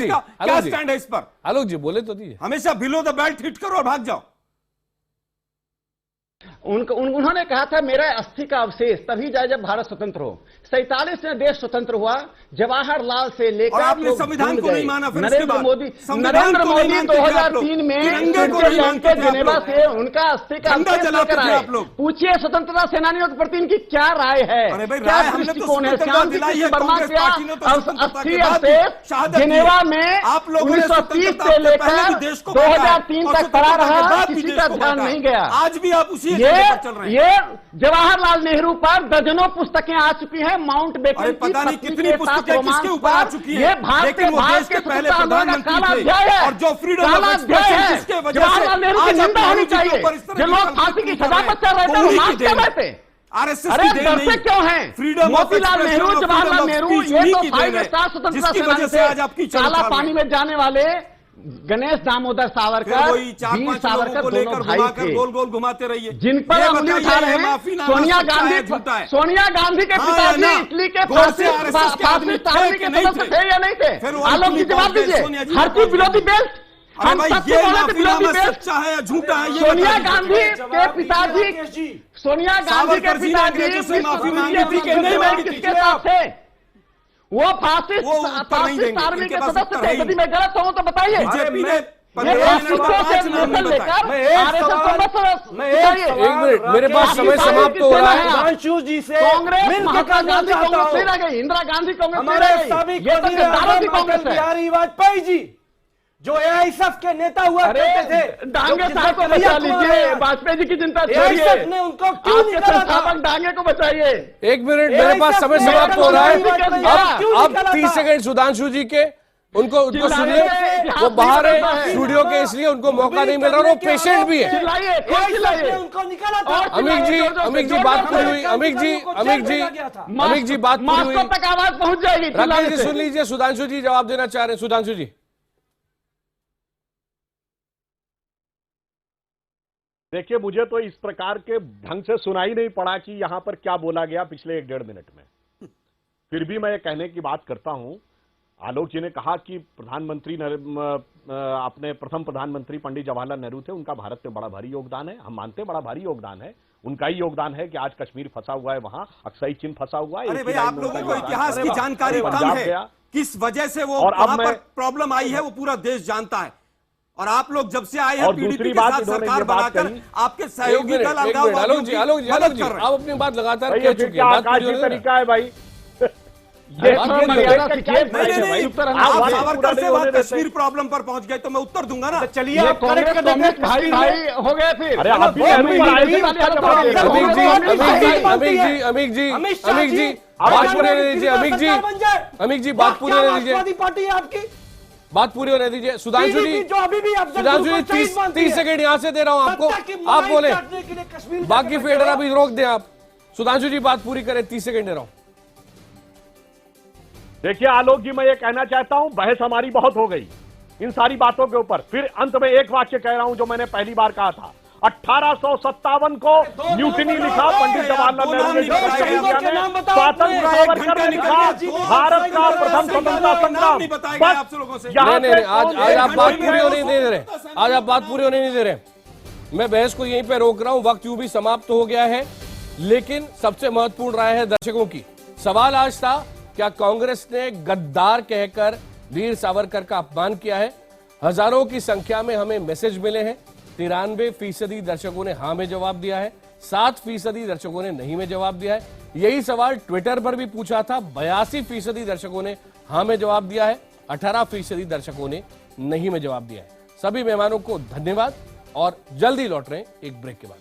क्या स्टैंड है इस पर? आलोक जी बोले तो दीजिए। हमेशा बिलो द बेल्ट हिट करो और भाग जाओ। उन्होंने कहा था मेरा अस्थि का अवशेष तभी जाए जब भारत स्वतंत्र हो। 47 में देश स्वतंत्र हुआ, जवाहरलाल से लेकर आपने संविधान को नहीं माना। नरेंद्र मोदी 2003 में जेनेवा से उनका अस्थि का अवशेष लेकर आए। पूछिए स्वतंत्रता सेनानियों के प्रति इनकी क्या राय है, क्या दृष्टिकोण है? श्याम जी कृष्ण वर्मा का अस्थि अवशेष जेनेवा में 1930 से लेकर 2003 तक पड़ा रहा, किसी का ध्यान नहीं गया। आज भी आप उसी ये जवाहरलाल नेहरू पर दर्जनों पुस्तकें आ चुकी हैं। माउंट बेटन पता नहीं कितनी पुस्तकें किसके ऊपर आ चुकी है, लेकिन वो देश के पहले प्रधानमंत्री थे और जो फ्रीडम ऑफ एक्सप्रेशन जिसके वजह से जवाहरलाल नेहरू की निंदा होनी चाहिए। जो लोग फांसी की सजा पर चल रहे थे वो मार्च कर रहे थे। अरे डरते क्यों हैं? मोतीलाल नेहरू, जवाहरलाल नेहरू, ये तो 5 स्टार स्वतंत्रता सेनानी थे। काला पानी में जाने वाले गणेश दामोदर सावरकर, वीर सावरकर दोनों भाई थे। गोल गोल घुमाते रहिए। जिन पर उंगली उठा रहे हैं सोनिया गांधी के पिताजी इटली के फासिस्ट आर्मी के सदस्य थे या नहीं थे? आलोक जी जवाब दीजिए। हर चीज विरोधी बेल्ट, हम सबसे बोले थे विरोधी बेल्ट। झूठा है। सोनिया गांधी के पिताजी किसके साथ थे? वो फासिस्ट आर्मी के सदस्य थे। यदि मैं गलत हूं तो बताइए। एक मिनट, मेरे पास समय समाप्त हो रहा है। हिमांशु जी से कांग्रेस महात्मा गांधी कांग्रेस नहीं रह गई, इंदिरा गांधी कांग्रेस नहीं रह गई, ये तो गद्दारों की कांग्रेस है। बिहारी वाजपेयी जी जो एआईएसएफ के नेता हुआ करते थे। डांगे साहब को बचा लीजिए, वाजपेयी जी की चिंता छोड़िए, ने उनको क्यों निकाला था? डांगे को बचाइए। एक मिनट, मेरे पास समय समाप्त हो रहा है। अब 30 सेकंड सुधांशु जी के, उनको सुनिए, वो बाहर है स्टूडियो के, इसलिए उनको मौका नहीं मिल रहा, वो पेशेंट भी है। उनको निकाला था। अमित जी बात पूरी हुई। अमित जी बात पूरी हुई, तक आवाज पहुंच जाएगी। राकेश जी सुन लीजिए, सुधांशु जी जवाब देना चाह रहे हैं। सुधांशु जी, देखिए, मुझे तो इस प्रकार के ढंग से सुनाई नहीं पड़ा कि यहां पर क्या बोला गया पिछले 1-1.5 मिनट में। फिर भी मैं ये कहने की बात करता हूं, आलोक जी ने कहा कि प्रधानमंत्री अपने प्रथम प्रधानमंत्री पंडित जवाहरलाल नेहरू थे, उनका भारत में बड़ा भारी योगदान है। हम मानते हैं बड़ा भारी योगदान है, उनका ही योगदान है कि आज कश्मीर फंसा हुआ है, वहां अक्साई चिन्ह फंसा हुआ है। अरे भाई, आप लोगों को इतिहास की जानकारी कम है, किस वजह से वो वहां पर प्रॉब्लम आई है वो पूरा देश जानता है। और आप लोग जब से आए हैं पीडीपी के साथ सरकार बनाकर, आपके सहयोगी दल आलोक जी आप अपनी बात लगातार कह चुके हैं। बात पूरी तरीका है भाई, आप सावरकर से वहां कश्मीर प्रॉब्लम पर पहुंच गए तो मैं उत्तर दूंगा ना। चलिए आप भाई हो गए फिर। अरे अमित जी बात पूरी होने दीजिए। अमित जी बात पूरी होने दीजिए। पार्टी है आपकी, बात पूरी होने दीजिए। सुधांशु जी, जो अभी भी 30 सेकंड यहां से दे रहा हूं आपको, आप बोले, बाकी फेडर अभी रोक दें आप। सुधांशु जी बात पूरी करें, 30 सेकंड दे रहा हूं। देखिए आलोक जी, मैं ये कहना चाहता हूं, बहस हमारी बहुत हो गई इन सारी बातों के ऊपर। फिर अंत में एक वाक्य कह रहा हूं जो मैंने पहली बार कहा था। 1857 को न्यूटनी लिखा, पंडित जवाहरलाल नेहरू ने, स्वतंत्र सावरकर ने लिखा, भारत का प्रथम स्वतंत्रता संग्राम। आज आप बात पूरी होने नहीं दे रहे, आज आप बात पूरी होने नहीं दे रहे। मैं बहस को यहीं पे रोक रहा हूं, वक्त यूं भी समाप्त हो गया है। लेकिन सबसे महत्वपूर्ण राय है दर्शकों की। सवाल आज था, क्या कांग्रेस ने गद्दार कहकर वीर सावरकर का अपमान किया है? हजारों की संख्या में हमें मैसेज मिले हैं। 93% दर्शकों ने हां में जवाब दिया है, 7% दर्शकों ने नहीं में जवाब दिया है। यही सवाल ट्विटर पर भी पूछा था, 82% दर्शकों ने हां में जवाब दिया है, 18% दर्शकों ने नहीं में जवाब दिया है। सभी मेहमानों को धन्यवाद और जल्दी लौट रहे हैं एक ब्रेक के बाद।